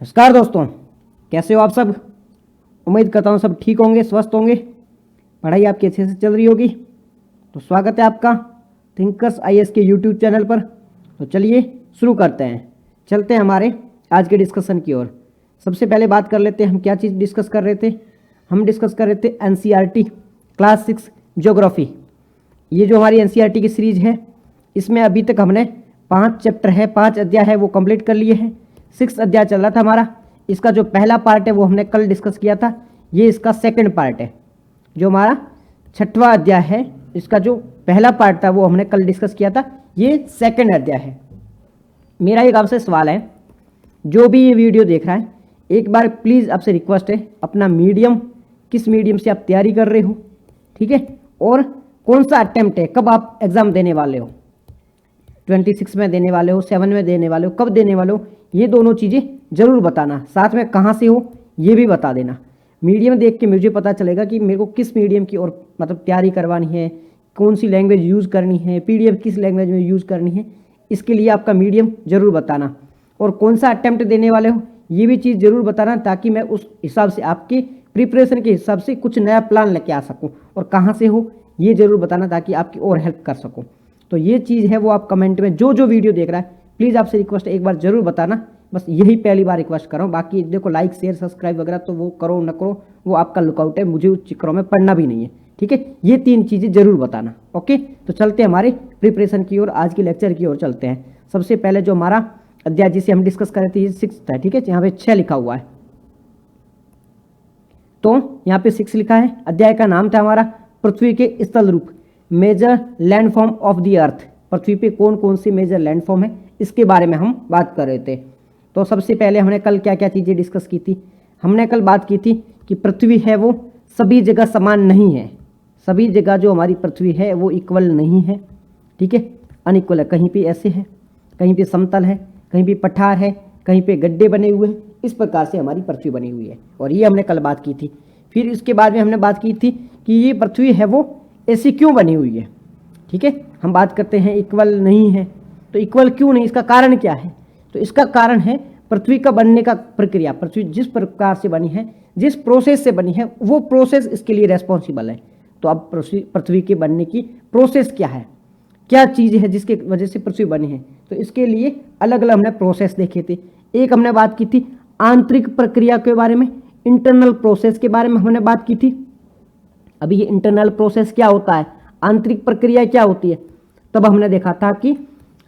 नमस्कार दोस्तों, कैसे हो आप सब। उम्मीद करता हूँ सब ठीक होंगे, स्वस्थ होंगे, पढ़ाई आपकी अच्छे से चल रही होगी। तो स्वागत है आपका थिंकर्स आईएएस के यूट्यूब चैनल पर। तो चलिए शुरू करते हैं, चलते हैं हमारे आज के डिस्कशन की ओर। सबसे पहले बात कर लेते हैं हम क्या चीज़ डिस्कस कर रहे थे। हम डिस्कस कर रहे थे एनसीईआरटी क्लास 6 ज्योग्राफी। ये जो हमारी एनसीईआरटी की सीरीज है, इसमें अभी तक हमने 5 चैप्टर है, 5 अध्याय है, वो कंप्लीट कर लिए हैं। 6 अध्याय चल रहा था हमारा। इसका जो पहला पार्ट है वो हमने कल डिस्कस किया था। ये इसका सेकंड पार्ट है। जो हमारा 6वां अध्याय है, इसका जो पहला पार्ट था वो हमने कल डिस्कस किया था। ये सेकंड अध्याय है। मेरा एक आपसे सवाल है, जो भी ये वीडियो देख रहा है, एक बार प्लीज़ आपसे रिक्वेस्ट है, अपना मीडियम किस मीडियम से आप तैयारी कर रहे हो, ठीक है, और कौन सा अटेम्प्ट है, कब आप एग्ज़ाम देने वाले हो, 26 में देने वाले हो, 7 में देने वाले हो, कब देने वाले हो, ये दोनों चीज़ें ज़रूर बताना। साथ में कहाँ से हो ये भी बता देना। मीडियम देख के मुझे पता चलेगा कि मेरे को किस मीडियम की और मतलब तैयारी करवानी है, कौन सी लैंग्वेज यूज़ करनी है, पीडीएफ किस लैंग्वेज में यूज़ करनी है। इसके लिए आपका मीडियम ज़रूर बताना, और कौन सा अटेम्प्ट देने वाले हो ये भी चीज़ ज़रूर बताना, ताकि मैं उस हिसाब से आपकी प्रिपरेशन के हिसाब से कुछ नया प्लान लेके आ सकूँ। और कहाँ से हो ये ज़रूर बताना, ताकि आपकी और हेल्प कर सकूँ। तो ये चीज़ है वो आप कमेंट में जो वीडियो देख रहा है, प्लीज़ आपसे रिक्वेस्ट है एक बार ज़रूर बताना। बस यही पहली बार रिक्वेस्ट कर रहा हूँ। बाकी देखो, लाइक शेयर सब्सक्राइब वगैरह तो वो करो न करो, वो आपका लुकआउट है, मुझे उस चक्करों में पढ़ना भी नहीं है, ठीक है। ये 3 चीज़ें ज़रूर बताना, ओके। तो चलते हैं हमारे प्रिपरेशन की ओर, आज की लेक्चर की ओर चलते हैं। सबसे पहले जो हमारा अध्याय जिसे हम डिस्कस कर रहे थे, ये 6 है, ठीक है। यहाँ पे 6 लिखा हुआ है, तो यहाँ पे 6 लिखा है। अध्याय का नाम था हमारा पृथ्वी के स्थल रूप, major landform of the earth. पृथ्वी पे कौन कौन सी मेजर लैंडफॉर्म है, इसके बारे में हम बात कर रहे थे। तो सबसे पहले हमने कल क्या क्या चीज़ें डिस्कस की थी। हमने कल बात की थी कि पृथ्वी है वो सभी जगह समान नहीं है। सभी जगह जो हमारी पृथ्वी है वो इक्वल नहीं है, ठीक है, अनइक्वल है। कहीं पे ऐसे है, कहीं पे समतल है, कहीं पे पठार है, कहीं पे गड्ढे बने हुए हैं। इस प्रकार से हमारी पृथ्वी बनी हुई है, और ये हमने कल बात की थी। फिर इसके बाद में हमने बात की थी कि ये पृथ्वी है वो ऐसी क्यों बनी हुई है, ठीक है। हम बात करते हैं इक्वल नहीं है, तो इक्वल क्यों नहीं, इसका कारण क्या है। तो इसका कारण है पृथ्वी का बनने का प्रक्रिया। पृथ्वी जिस प्रकार से बनी है, जिस प्रोसेस से बनी है, वो प्रोसेस इसके लिए रेस्पॉन्सिबल है। तो अब पृथ्वी के बनने की प्रोसेस क्या है, क्या चीज़ है जिसके वजह से पृथ्वी बनी है, तो इसके लिए अलग अलग हमने प्रोसेस देखे थे। एक हमने बात की थी आंतरिक प्रक्रिया के बारे में, इंटरनल प्रोसेस के बारे में हमने बात की थी। अभी ये इंटरनल प्रोसेस क्या होता है, आंतरिक प्रक्रिया क्या होती है। तब हमने देखा था कि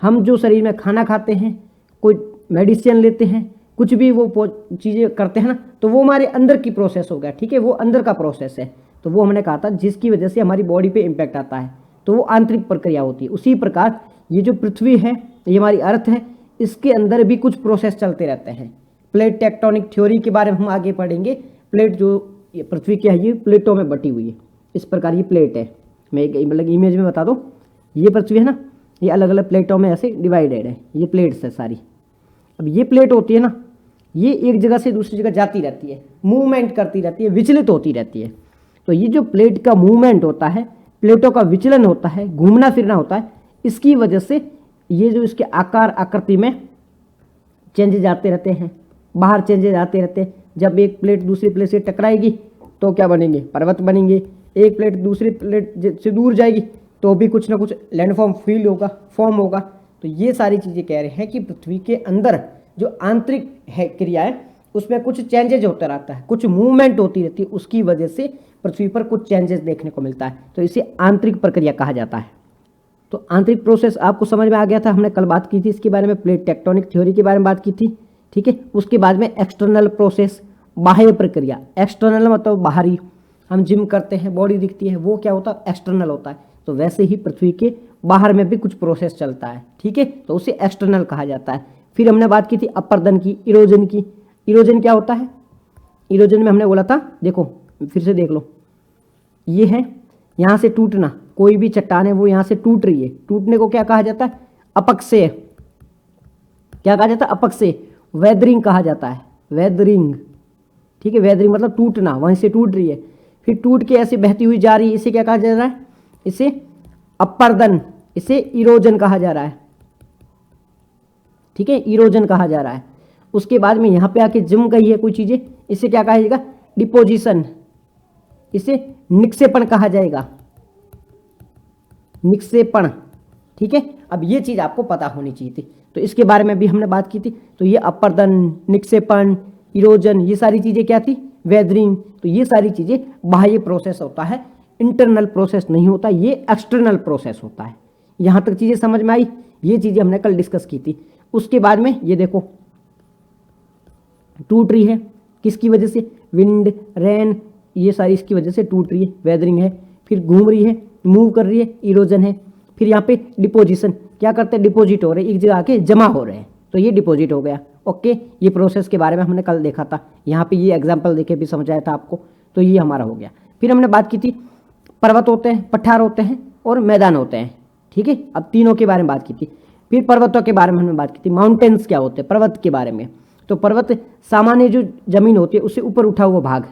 हम जो शरीर में खाना खाते हैं, कोई मेडिसिन लेते हैं, कुछ भी वो चीज़ें करते हैं ना, तो वो हमारे अंदर की प्रोसेस हो गया, ठीक है, वो अंदर का प्रोसेस है। तो वो हमने कहा था जिसकी वजह से हमारी बॉडी पे इम्पैक्ट आता है, तो वो आंतरिक प्रक्रिया होती है। उसी प्रकार ये जो पृथ्वी है, ये हमारी अर्थ है, इसके अंदर भी कुछ प्रोसेस चलते रहते हैं। प्लेट टेक्टोनिक थ्योरी के बारे में हम आगे पढ़ेंगे। प्लेट जो ये पृथ्वी क्या है, ये प्लेटों में बटी हुई है। इस प्रकार ये प्लेट है। मैं एक मतलब इमेज में बता दूँ, ये पृथ्वी है ना, ये अलग अलग प्लेटों में ऐसे डिवाइडेड है, ये प्लेट्स है सारी। अब ये प्लेट होती है ना, ये एक जगह से दूसरी जगह जाती रहती है, मूवमेंट करती रहती है, विचलित होती रहती है। तो ये जो प्लेट का मूवमेंट होता है, प्लेटों का विचलन होता है, घूमना फिरना होता है, इसकी वजह से ये जो इसके आकार आकृति में चेंजेज आते रहते हैं, बाहर चेंजेज आते रहते हैं। जब एक प्लेट दूसरी प्लेट से टकराएगी तो क्या बनेंगे, पर्वत बनेंगे। एक प्लेट दूसरी प्लेट से दूर जाएगी तो भी कुछ ना कुछ लैंडफॉर्म फॉर्म होगा। तो ये सारी चीज़ें कह रहे हैं कि पृथ्वी के अंदर जो आंतरिक है क्रिया है, उसमें कुछ चेंजेज होता रहता है, कुछ मूवमेंट होती रहती है, उसकी वजह से पृथ्वी पर कुछ चेंजेस देखने को मिलता है। तो इसे आंतरिक प्रक्रिया कहा जाता है। तो आंतरिक प्रोसेस आपको समझ में आ गया था। हमने कल बात की थी इसके बारे में, प्लेट टेक्टोनिक थ्योरी के बारे में बात की थी, ठीक है। उसके बाद में एक्सटर्नल प्रोसेस, बाह्य प्रक्रिया। एक्सटर्नल मतलब बाहरी, हम जिम करते हैं, बॉडी दिखती है, वो क्या होता है, एक्सटर्नल होता है। तो वैसे ही पृथ्वी के बाहर में भी कुछ प्रोसेस चलता है, ठीक है, तो उसे एक्सटर्नल कहा जाता है। फिर हमने बात की थी अपर्दन की, इरोजन की। इरोजन क्या होता है, इरोजन में हमने बोला था, देखो फिर से देख लो, ये है यहाँ से टूटना, कोई भी चट्टान है वो यहाँ से टूट रही है, टूटने को क्या कहा जाता है, अपक्षय। क्या कहा जाता है, अपक्षय। वेदरिंग कहा जाता है, वेदरिंग, ठीक है। वेदरिंग मतलब टूटना, वहीं से टूट रही है, फिर टूट के ऐसे बहती हुई जा रही है, इसे क्या कहा जा रहा है, इसे अपर्दन, इसे इरोजन कहा जा रहा है, ठीक है, इरोजन कहा जा रहा है। उसके बाद में यहाँ पे आके जम गई है कोई चीज़ें, इसे क्या कहा जाएगा? डिपोजिशन, इसे निक्षेपण कहा जाएगा, निक्षेपण। ठीक है, अब ये चीज़ आपको पता होनी चाहिए थी, तो इसके बारे में भी हमने बात की थी। तो ये अपर्दन, निक्षेपण, इरोजन, ये सारी चीज़ें क्या थी? वेदरिंग। तो ये सारी चीज़ें बाह्य प्रोसेस होता है, इंटरनल प्रोसेस नहीं होता, ये एक्सटर्नल प्रोसेस होता है। यहाँ तक चीज़ें समझ में आई? ये चीज़ें हमने कल डिस्कस की थी। उसके बाद में ये देखो टूट रही है, किसकी वजह से? विंड, रेन, ये सारी इसकी वजह से टूट रही है, वेदरिंग है। फिर घूम रही है, मूव कर रही है, इरोजन है। फिर यहाँ पे डिपोजिशन, क्या करते हैं? डिपोजिट हो रहे हैं, एक जगह आके जमा हो रहे हैं, तो ये डिपोजिट हो गया। ओके, ये प्रोसेस के बारे में हमने कल देखा था, यहाँ पे ये एग्जाम्पल देके भी समझाया था आपको, तो ये हमारा हो गया। फिर हमने बात की थी पर्वत होते हैं, पठार होते हैं और मैदान होते हैं। ठीक है, अब तीनों के बारे में बात की थी। फिर पर्वतों के बारे में हमने बात की थी, माउंटेन्स क्या होते हैं, पर्वत के बारे में। तो पर्वत सामान्य जो जमीन होती है उससे ऊपर उठा हुआ भाग,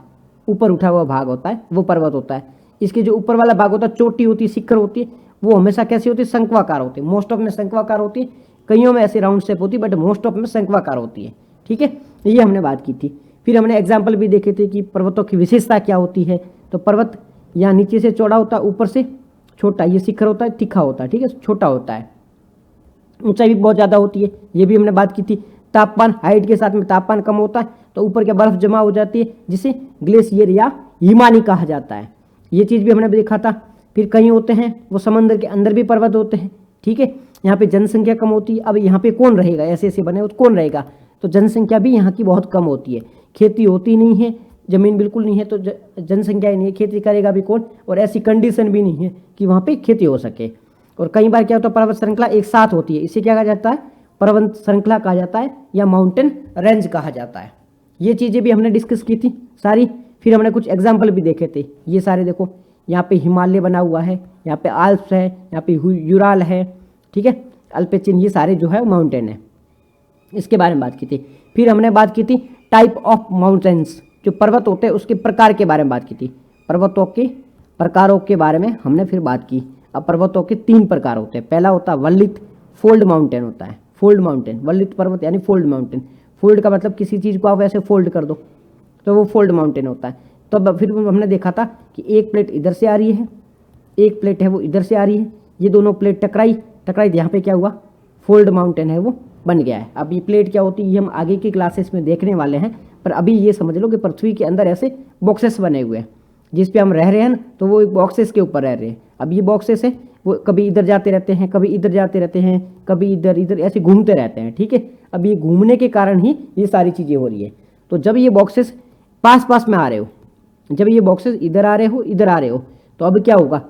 ऊपर उठा हुआ भाग होता है, वो पर्वत होता है। इसके जो ऊपर वाला भाग होता है, चोटी होती है, शिखर होती है, वो हमेशा कैसी होती है? शंक्वाकार होती है। मोस्ट ऑफ में शंक्वाकार होती है, कईयों में ऐसे राउंड शेप होती है, बट मोस्ट ऑफ में शंक्वाकार होती है। ठीक है, ये हमने बात की थी। फिर हमने एग्जाम्पल भी देखे थे कि पर्वतों की विशेषता क्या होती है। तो पर्वत यहाँ नीचे से चौड़ा होता है, ऊपर से छोटा, ये शिखर होता है, तीखा होता है, ठीक है, छोटा होता है, ऊंचाई भी बहुत ज़्यादा होती है, ये भी हमने बात की थी। तापमान, हाइट के साथ में तापमान कम होता है तो ऊपर क्या बर्फ जमा हो जाती है, जिसे ग्लेशियर या हिमानी कहा जाता है, ये चीज़ भी हमने देखा था। फिर कहीं होते हैं वो समंदर के अंदर भी पर्वत होते हैं। ठीक है, यहाँ पे जनसंख्या कम होती है। अब यहाँ पे कौन रहेगा? ऐसे ऐसे बने हो तो कौन रहेगा? तो जनसंख्या भी यहाँ की बहुत कम होती है, खेती होती नहीं है, ज़मीन बिल्कुल नहीं है, तो जनसंख्या ही नहीं है, खेती करेगा भी कौन? और ऐसी कंडीशन भी नहीं है कि वहाँ पे खेती हो सके। और कई बार क्या होता है, पर्वत श्रृंखला एक साथ होती है, इसे क्या कहा जाता है? पर्वत श्रृंखला कहा जाता है या माउंटेन रेंज कहा जाता है। ये चीज़ें भी हमने डिस्कस की थी सारी। फिर हमने कुछ एग्जाम्पल भी देखे थे, ये सारे देखो, यहाँ पे हिमालय बना हुआ है, यहाँ पे आल्प्स है, यहाँ पे यूराल है, ठीक है, अल्पेचिन, ये सारे जो है माउंटेन है, इसके बारे में बात की थी। फिर हमने बात की थी टाइप ऑफ माउंटेन्स, जो पर्वत होते हैं उसके प्रकार के बारे में बात की थी, पर्वतों के प्रकारों के बारे में हमने फिर बात की। अब पर्वतों के 3 प्रकार होते हैं। पहला होता है वल्लित, फोल्ड माउंटेन होता है, फोल्ड माउंटेन, वल्लित पर्वत यानी फोल्ड माउंटेन। फोल्ड का मतलब किसी चीज़ को आप ऐसे फोल्ड कर दो तो वो फोल्ड माउंटेन होता है। तो अब फिर हमने देखा था कि एक प्लेट इधर से आ रही है, एक प्लेट है वो इधर से आ रही है, ये दोनों प्लेट टकराई, यहाँ पे क्या हुआ? फोल्ड माउंटेन है वो बन गया है। अब ये प्लेट क्या होती है, ये हम आगे की क्लासेस में देखने वाले हैं, पर अभी ये समझ लो कि पृथ्वी के अंदर ऐसे बॉक्सेस बने हुए हैं, जिस पे हम रह रहे हैं ना, तो वो एक बॉक्सेस के ऊपर रह रहे हैं। अब ये बॉक्सेस है वो कभी इधर जाते रहते हैं, कभी इधर जाते रहते हैं, कभी इधर इधर ऐसे घूमते रहते हैं। ठीक है, अब ये घूमने के कारण ही ये सारी चीज़ें हो रही है। तो जब ये बॉक्सेस पास पास में आ रहे हो, जब ये बॉक्सेस इधर आ रहे हो, इधर आ रहे हो, तो अब क्या होगा?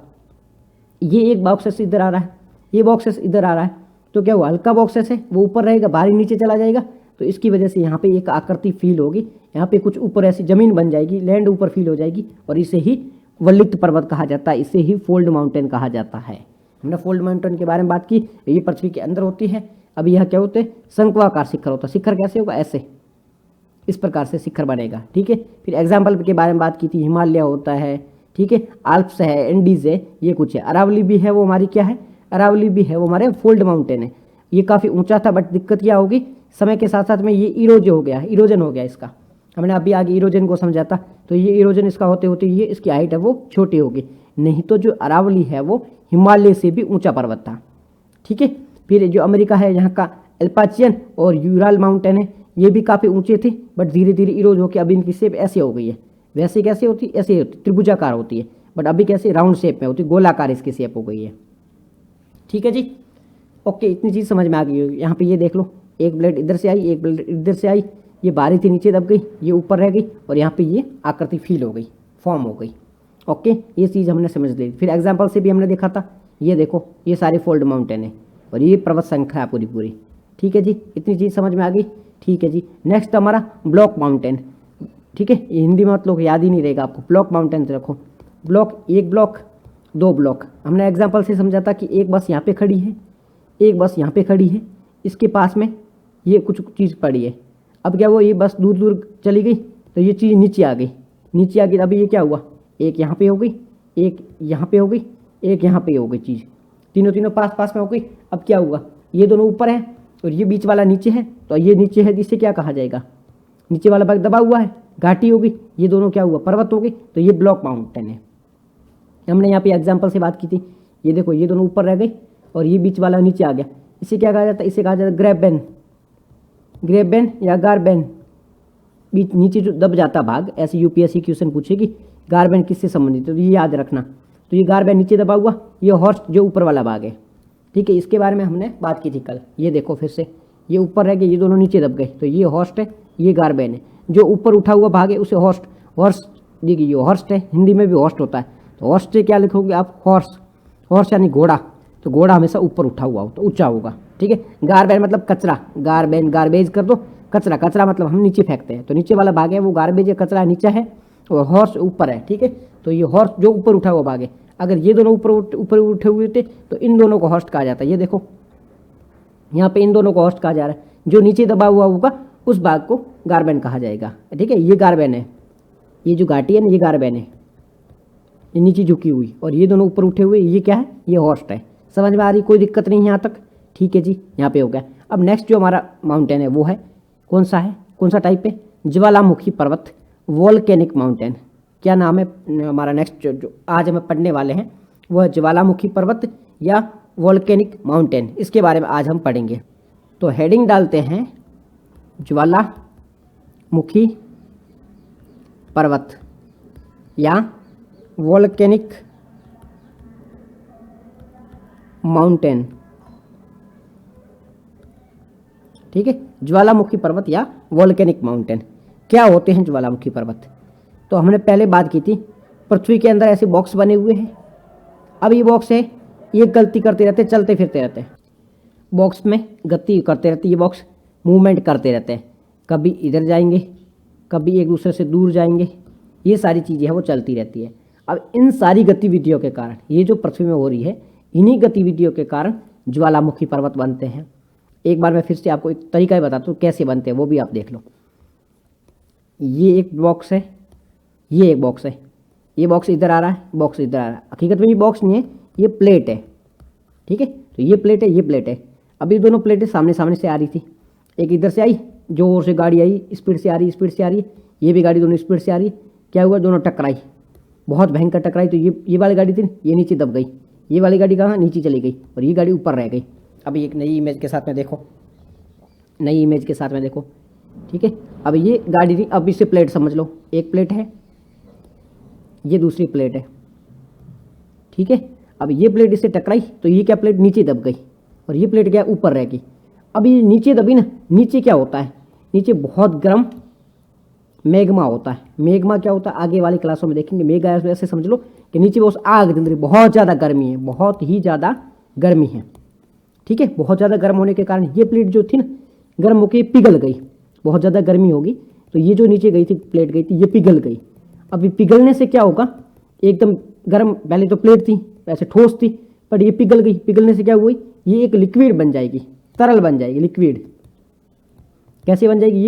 ये एक बॉक्सेस इधर आ रहा है, ये बॉक्सेस इधर आ रहा है, तो क्या हुआ? हल्का बॉक्सेस है वो ऊपर रहेगा, भारी नीचे चला जाएगा, तो इसकी वजह से यहाँ पे एक आकृति फील होगी, यहाँ पे कुछ ऊपर ऐसी जमीन बन जाएगी, लैंड ऊपर फील हो जाएगी, और इसे ही वल्लित पर्वत कहा जाता है, इसे ही फोल्ड माउंटेन कहा जाता है। हमने फोल्ड माउंटेन के बारे में बात की, ये पृथ्वी के अंदर होती है। अब यह क्या होते हैं? शंक्वाकार शिखर होता है। शिखर कैसे होगा? ऐसे, इस प्रकार से शिखर बनेगा। ठीक है, फिर एग्जाम्पल के बारे में बात की थी, हिमालय होता है, ठीक है, आल्प्स है, एंडीज है, ये कुछ है। अरावली भी है, वो हमारी क्या है? अरावली भी है, वो हमारे फोल्ड माउंटेन है। ये काफ़ी ऊंचा था, बट दिक्कत क्या होगी? समय के साथ साथ में ये इरोजन हो गया इसका। हमने अभी आगे इरोजन को समझा था, तो ये इरोजन इसका होते होते ये इसकी हाइट है वो छोटी होगी। नहीं तो जो अरावली है वो हिमालय से भी ऊंचा पर्वत था। ठीक है, फिर जो अमेरिका है, यहाँ का एल्पाचियन और यूराल माउंटेन है, ये भी काफ़ी ऊंचे थे, बट धीरे धीरे इरोज होकर अभी इनकी शेप ऐसे हो गई है। वैसे कैसे होती? ऐसे होती, त्रिभुजाकार होती है, बट अभी कैसे? राउंड शेप में होती, गोलाकार इसकी शेप हो गई है। ठीक है जी, ओके, इतनी चीज़ समझ में आ गई होगी। यहाँ पे ये देख लो, एक ब्लेड इधर से आई, एक ब्लेड इधर से आई, ये बारी थी नीचे दब गई, ये ऊपर रह गई, और यहाँ पे ये आकृति फील हो गई, फॉर्म हो गई। ओके, ये चीज़ हमने समझ ली। फिर एग्जाम्पल से भी हमने देखा था, ये देखो, ये सारे फोल्ड माउंटेन है और ये पर्वत श्रृंखला पूरी पूरी। ठीक है जी, इतनी चीज़ समझ में आ गई। ठीक है जी, नेक्स्ट हमारा ब्लॉक माउंटेन। ठीक है, ये हिंदी में मतलब याद ही नहीं रहेगा आपको, ब्लॉक माउंटेन से रखो। ब्लॉक, एक ब्लॉक, 2 ब्लॉक। हमने एग्जाम्पल से समझा था कि एक बस यहाँ पे खड़ी है, एक बस यहाँ पे खड़ी है, इसके पास में ये कुछ चीज़ पड़ी है। अब क्या हुआ? ये बस दूर दूर चली गई, तो ये चीज़ नीचे आ गई, नीचे आ गई। अभी ये क्या हुआ? एक यहाँ पे हो गई, एक यहाँ पे हो गई, एक यहाँ पे हो गई, चीज़ तीनों पास पास में हो गई। अब क्या हुआ? ये दोनों ऊपर हैं, और ये बीच वाला नीचे है, तो ये नीचे है, जिससे क्या कहा जाएगा, नीचे वाला भाग दबा हुआ है, घाटी होगी, ये दोनों क्या हुआ, पर्वत हो गई, तो ये ब्लॉक माउंटेन है। हमने यहाँ पे एग्जाम्पल से बात की थी, ये देखो ये दोनों ऊपर रह गए और ये बीच वाला नीचे आ गया, इसे क्या कहा जाता है, इसे कहा जाता है ग्रेबेन, ग्रेबेन या गारबेन, बीच नीचे जो दब जाता भाग। ऐसे यूपीएससी क्वेश्चन पूछेगी गारबेन किससे संबंधित है, तो ये याद रखना। तो ये गारबेन नीचे दबा हुआ, ये हॉर्स जो ऊपर वाला भाग है, ठीक है, इसके बारे में हमने बात की थी कल। ये देखो फिर से, ये ऊपर रह गए, ये दोनों नीचे दब गए, तो ये हॉर्स्ट है, ये गारबेन है। जो ऊपर उठा हुआ भाग है उसे हॉर्स्ट, हॉर्स देखिए, ये हॉर्स्ट है, हिंदी में भी हॉर्स्ट होता है, तो हॉर्स्ट से क्या लिखोगे आप, हॉर्स, हॉर्स यानी घोड़ा, तो घोड़ा हमेशा ऊपर उठा हुआ हो तो ऊंचा होगा, ठीक है। गारबेन मतलब कचरा, गारबेन गार्बेज कर दो, कचरा, कचरा मतलब हम नीचे फेंकते हैं, तो नीचे वाला भाग है वो गार्बेज है, कचरा नीचे है, और हॉर्स ऊपर है, ठीक है। तो ये हॉर्स जो ऊपर उठा हुआ भाग है, अगर ये दोनों ऊपर उठे हुए थे तो इन दोनों को हॉर्स्ट कहा जाता है। ये देखो यहाँ पे इन दोनों को हॉर्स्ट कहा जा रहा है, जो नीचे दबा हुआ होगा उस भाग को गारबेन कहा जाएगा, ठीक है। ये गारबेन है, ये जो घाटी है ना, ये गारबेन है, ये नीचे झुकी हुई, और ये दोनों ऊपर उठे हुए, ये क्या है, ये हॉर्स्ट है। समझ में आ रही, कोई दिक्कत नहीं यहाँ तक, ठीक है जी, यहाँ पे हो गया। अब नेक्स्ट जो हमारा माउंटेन है वो है, कौन सा है, कौन सा टाइप है, ज्वालामुखी पर्वत, वोल्केनिक माउंटेन। क्या नाम है हमारा नेक्स्ट जो आज हमें पढ़ने वाले हैं, वह ज्वालामुखी पर्वत या वोल्केनिक माउंटेन, इसके बारे में आज हम पढ़ेंगे। तो हेडिंग डालते हैं ज्वालामुखी पर्वत या वोल्केनिक माउंटेन, ठीक है। ज्वालामुखी पर्वत या वोल्केनिक माउंटेन, क्या होते हैं ज्वालामुखी पर्वत। तो हमने पहले बात की थी, पृथ्वी के अंदर ऐसे बॉक्स बने हुए हैं। अब ये बॉक्स है, ये गलती करते रहते हैं, चलते फिरते रहते हैं, बॉक्स में गति करते रहते हैं, ये बॉक्स मूवमेंट करते रहते हैं, कभी इधर जाएंगे, कभी एक दूसरे से दूर जाएंगे, ये सारी चीज़ें हैं वो चलती रहती है। अब इन सारी गतिविधियों के कारण, ये जो पृथ्वी में हो रही है, इन्हीं गतिविधियों के कारण ज्वालामुखी पर्वत बनते हैं। एक बार मैं फिर से आपको एक तरीका ही बताता हूँ कैसे बनते हैं, वो भी आप देख लो। ये एक बॉक्स है, ये एक बॉक्स है, ये बॉक्स इधर आ रहा है, बॉक्स इधर आ रहा है, हकीकत में ये बॉक्स नहीं है, ये प्लेट है, ठीक है। तो ये प्लेट है, ये प्लेट है। अभी दोनों प्लेटें सामने सामने से आ रही थी, एक इधर से आई, जोर से गाड़ी आई, स्पीड से आ रही, स्पीड से आ रही है, ये भी गाड़ी दोनों स्पीड से आ रही है। क्या हुआ, दोनों टकराई, बहुत भयंकर टकराई। तो ये वाली गाड़ी थी, ये नीचे दब गई, ये वाली गाड़ी कहाँ, नीचे चली गई, और ये गाड़ी ऊपर रह गई। अभी एक नई इमेज के साथ में देखो, नई इमेज के साथ में देखो, ठीक है। अब ये गाड़ी थी, अब इसे प्लेट समझ लो, एक प्लेट है, ये दूसरी प्लेट है, ठीक है। अब ये प्लेट इससे टकराई, तो ये क्या, प्लेट नीचे दब गई, और ये प्लेट क्या, ऊपर रह गई। अब ये नीचे दबी ना, नीचे क्या होता है, नीचे बहुत गर्म मैग्मा होता है। मैग्मा क्या होता है, आगे वाली क्लासों में देखेंगे। मैग्मा ऐसे समझ लो कि नीचे वो आग जल रही, बहुत ज़्यादा गर्मी है, बहुत ही ज़्यादा गर्मी है, ठीक है। बहुत ज़्यादा गर्म होने के कारण ये प्लेट जो थी ना, गर्म होकर पिघल गई, बहुत ज़्यादा गर्मी होगी, तो ये जो नीचे गई थी, प्लेट गई थी, ये पिघल गई। अब ये पिघलने से क्या होगा, एकदम गर्म, पहले तो प्लेट थी ऐसे ठोस थी, पर ये पिघल गई, पिघलने से क्या हुई, ये एक लिक्विड बन जाएगी, तरल बन जाएगी, लिक्विड। कैसे बन जाएगी,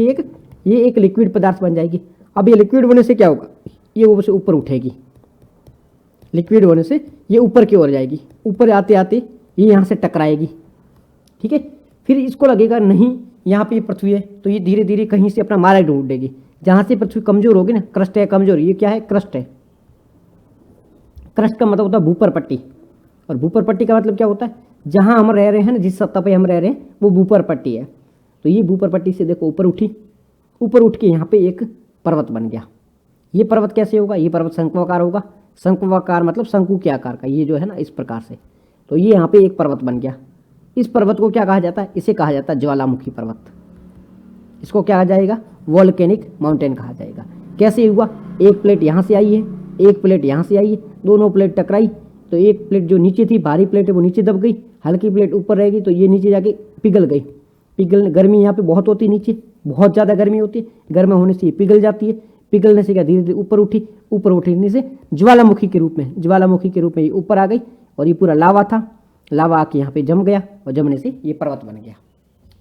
ये एक लिक्विड पदार्थ बन जाएगी। अब ये लिक्विड होने से क्या होगा, ये ऊपर उठेगी, लिक्विड होने से ये ऊपर की ओर जाएगी, ऊपर आते आते ये यहाँ से टकराएगी, ठीक है। फिर इसको लगेगा नहीं यहाँ पे पृथ्वी है, तो ये धीरे धीरे कहीं से अपना मार्ग ढूंढेगी, जहाँ से पृथ्वी कमजोर होगी ना, क्रस्ट है कमजोर, ये क्या है, क्रस्ट है। क्रस्ट का मतलब होता है भूपर पट्टी, और भूपर पट्टी का मतलब क्या होता है, जहाँ हम रह रहे हैं ना, जिस सतह पे हम रह रहे हैं वो भूपर पट्टी है। तो ये भूपर पट्टी से देखो ऊपर उठी, ऊपर उठ के यहाँ पे एक पर्वत बन गया। ये पर्वत कैसे होगा, ये पर्वत शंक्वाकार होगा, शंक्वाकार मतलब शंकु के आकार का, ये जो है ना इस प्रकार से। तो ये यहाँ पे एक पर्वत बन गया। इस पर्वत को क्या कहा जाता है, इसे कहा जाता है ज्वालामुखी पर्वत। इसको क्या कहा जाएगा, वोल्केनिक माउंटेन कहा जाएगा। कैसे हुआ, एक प्लेट यहाँ से आई है, एक प्लेट यहाँ से आई है, दोनों प्लेट टकराई, तो एक प्लेट जो नीचे थी, भारी प्लेट है, वो नीचे दब गई, हल्की प्लेट ऊपर रहेगी, तो ये नीचे जाके पिघल गई। गर्मी यहाँ पे बहुत होती है, नीचे बहुत ज़्यादा गर्मी होती है, गर्म होने से ये पिघल जाती है, पिघलने से क्या धीरे धीरे ऊपर उठी, ऊपर उठने से ज्वालामुखी के रूप में ये ऊपर आ गई, और ये पूरा लावा था, लावा आके यहाँ पे जम गया, और जमने से ये पर्वत बन गया,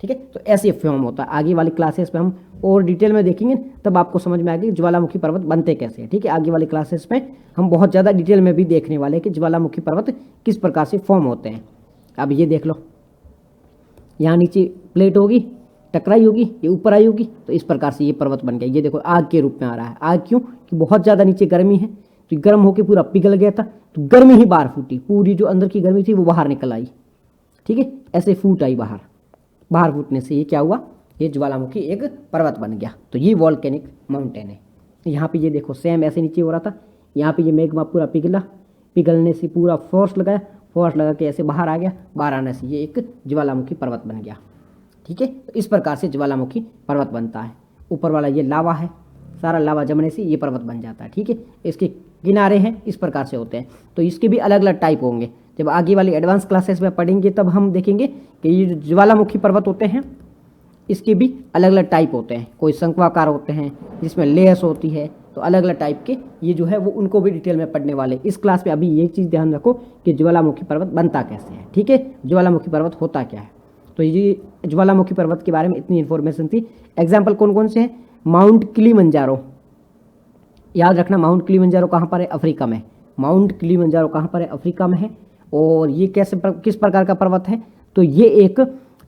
ठीक है। तो ऐसे फॉर्म होता है। आगे वाली क्लासेस में हम और डिटेल में देखेंगे, तब आपको समझ में आएगी ज्वालामुखी पर्वत बनते कैसे हैं, ठीक है। आगे वाली क्लासेस में हम बहुत ज़्यादा डिटेल में भी देखने वाले हैं कि ज्वालामुखी पर्वत किस प्रकार से फॉर्म होते हैं। अब ये देख लो, यहाँ नीचे प्लेट होगी, टकराई होगी, ये ऊपर आई होगी, तो इस प्रकार से ये पर्वत बन गया। ये देखो आग के रूप में आ रहा है। आग क्यों? कि बहुत ज़्यादा नीचे गर्मी है, तो गर्म होकर पूरा पिघल गया था, तो गर्मी ही बाहर फूटी, पूरी जो अंदर की गर्मी थी वो बाहर निकल आई। ठीक है, ऐसे फूट आई बाहर। बाहर फूटने से ये क्या हुआ? ये ज्वालामुखी एक पर्वत बन गया। तो ये वॉल्केनिक माउंटेन है। यहाँ पे ये देखो सेम ऐसे नीचे हो रहा था, यहाँ पे ये मैग्मा पूरा पिघला, पिघलने से पूरा फोर्स लगा के ऐसे बाहर आ गया, बाहर आने से ये एक ज्वालामुखी पर्वत बन गया। ठीक है, तो इस प्रकार से ज्वालामुखी पर्वत बनता है। ऊपर वाला ये लावा है, सारा लावा जमने से ये पर्वत बन जाता है। ठीक है, इसके किनारे हैं, इस प्रकार से होते हैं। तो इसके भी अलग अलग टाइप होंगे। जब आगे वाली एडवांस क्लासेस में पढ़ेंगे तब हम देखेंगे कि ये जो ज्वालामुखी पर्वत होते हैं इसके भी अलग अलग टाइप होते हैं। कोई शंक्वाकार होते हैं जिसमें लेयर्स होती है, तो अलग अलग टाइप के ये जो है वो उनको भी डिटेल में पढ़ने वाले। इस क्लास में अभी ये चीज़ ध्यान रखो कि ज्वालामुखी पर्वत बनता कैसे है। ठीक है, ज्वालामुखी पर्वत होता क्या है। तो ये ज्वालामुखी पर्वत के बारे में इतनी इन्फॉर्मेशन थी। एग्जाम्पल कौन कौन से हैं? माउंट किलिमंजारो, याद रखना। माउंट किलिमंजारो कहाँ पर है? अफ्रीका में। माउंट किलिमंजारो कहाँ पर है? अफ्रीका में है। और ये किस प्रकार का पर्वत है? तो ये एक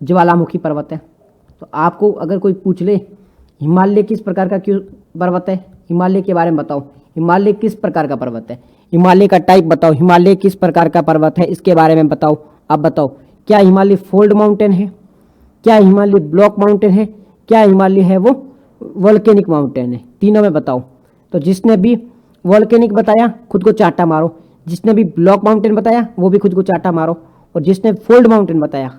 ज्वालामुखी पर्वत है। तो आपको अगर कोई पूछ ले हिमालय किस प्रकार का क्यों पर्वत है, हिमालय के बारे में बताओ, हिमालय किस प्रकार का पर्वत है, हिमालय का टाइप बताओ, हिमालय किस प्रकार का पर्वत है, इसके बारे में बताओ। आप बताओ, क्या हिमालय फोल्ड माउंटेन है, क्या हिमालय ब्लॉक माउंटेन है, क्या हिमालय है वो वोल्केनिक माउंटेन है? तीनों में बताओ। तो जिसने भी वोल्केनिक बताया खुद को चाटा मारो, जिसने भी ब्लॉक माउंटेन बताया वो भी खुद को चाटा मारो, और जिसने फोल्ड माउंटेन बताया,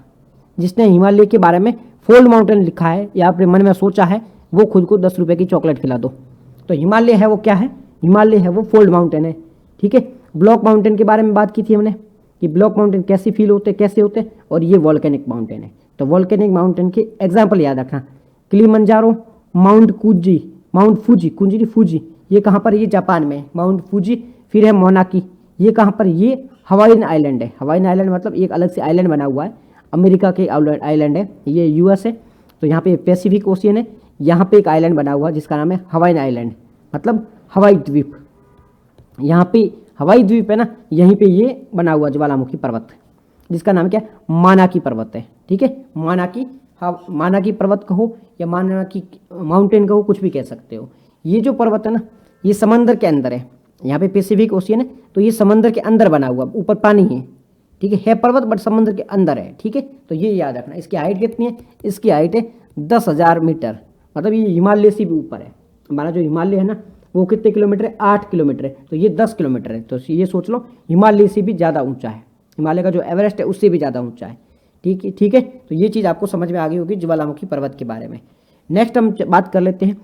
जिसने हिमालय के बारे में फोल्ड माउंटेन लिखा है या अपने मन में सोचा है, वो खुद को 10 रुपये की चॉकलेट खिला दो। तो हिमालय है वो क्या है? हिमालय है वो फोल्ड माउंटेन है। ठीक है, ब्लॉक माउंटेन के बारे में बात की थी हमने कि ब्लॉक माउंटेन कैसे फील होते, कैसे होते, और ये वोल्केनिक माउंटेन है। तो वोल्केनिक माउंटेन के एग्जाम्पल याद रखना, Kilimanjaro, mount Fuji, mount Fuji, कुंजी फूजी, ये कहाँ पर? ये जापान में माउंट फूजी। फिर है मोनाकी, ये कहाँ पर? ये हवाईन आइलैंड है। हवाईन आइलैंड मतलब एक अलग से आइलैंड बना हुआ है, अमेरिका के आइलैंड है, ये यूएस है। तो यहाँ पे पैसिफिक ओशियन है, यहाँ पे एक आइलैंड बना हुआ है जिसका नाम है हवाईन आइलैंड, मतलब हवाई द्वीप। यहाँ पे हवाई द्वीप है ना, यहीं पे ये बना हुआ ज्वालामुखी पर्वत, जिसका नाम क्या है? मानाकी पर्वत है। ठीक है, मानाकी पर्वत कहो या मानाकी माउंटेन कहो, कुछ भी कह सकते हो। ये जो पर्वत है ना, ये समंदर के अंदर है। यहाँ पे पैसिफिक ओशियन है, तो ये समंदर के अंदर बना हुआ, ऊपर पानी है। ठीक है पर्वत बट समंदर के अंदर है। ठीक है, तो ये याद रखना। इसकी हाइट कितनी है? इसकी हाइट है 10,000 मीटर, मतलब ये हिमालय से भी ऊपर है। हमारा जो हिमालय है ना वो कितने किलोमीटर है? 8 किलोमीटर है, तो ये 10 किलोमीटर है। तो ये सोच लो हिमालय से भी ज़्यादा ऊंचा है, हिमालय का जो एवरेस्ट है उससे भी ज़्यादा ऊंचा है। ठीक है, तो ये चीज़ आपको समझ में आ गई होगी ज्वालामुखी पर्वत के बारे में। नेक्स्ट हम बात कर लेते हैं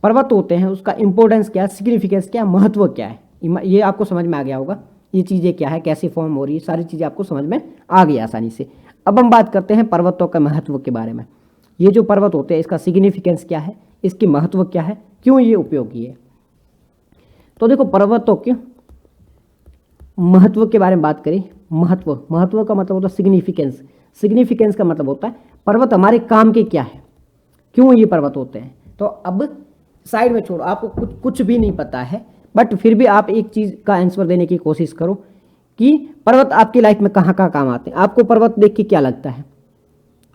पर्वत होते हैं उसका इंपॉर्टेंस क्या है, सिग्निफिकेंस क्या है, महत्व क्या है। ये आपको समझ में आ गया होगा, ये चीज़ें क्या है, कैसे फॉर्म हो रही है, सारी चीज़ें आपको समझ में आ गई आसानी से। अब हम बात करते हैं पर्वतों के महत्व के बारे में। ये जो पर्वत होते हैं इसका सिग्निफिकेंस क्या है, इसकी महत्व क्या है, क्यों ये उपयोगी है। तो देखो पर्वतों के महत्व के बारे में बात करें। महत्व का मतलब होता है सिग्निफिकेंस। सिग्निफिकेंस का मतलब होता है पर्वत हमारे काम के क्या है, क्यों ये पर्वत होते हैं। तो अब साइड में छोड़ो, आपको कुछ भी नहीं पता है, बट फिर भी आप एक चीज़ का आंसर देने की कोशिश करो कि पर्वत आपकी लाइफ में कहाँ कहाँ काम आते हैं। आपको पर्वत देख के क्या लगता है,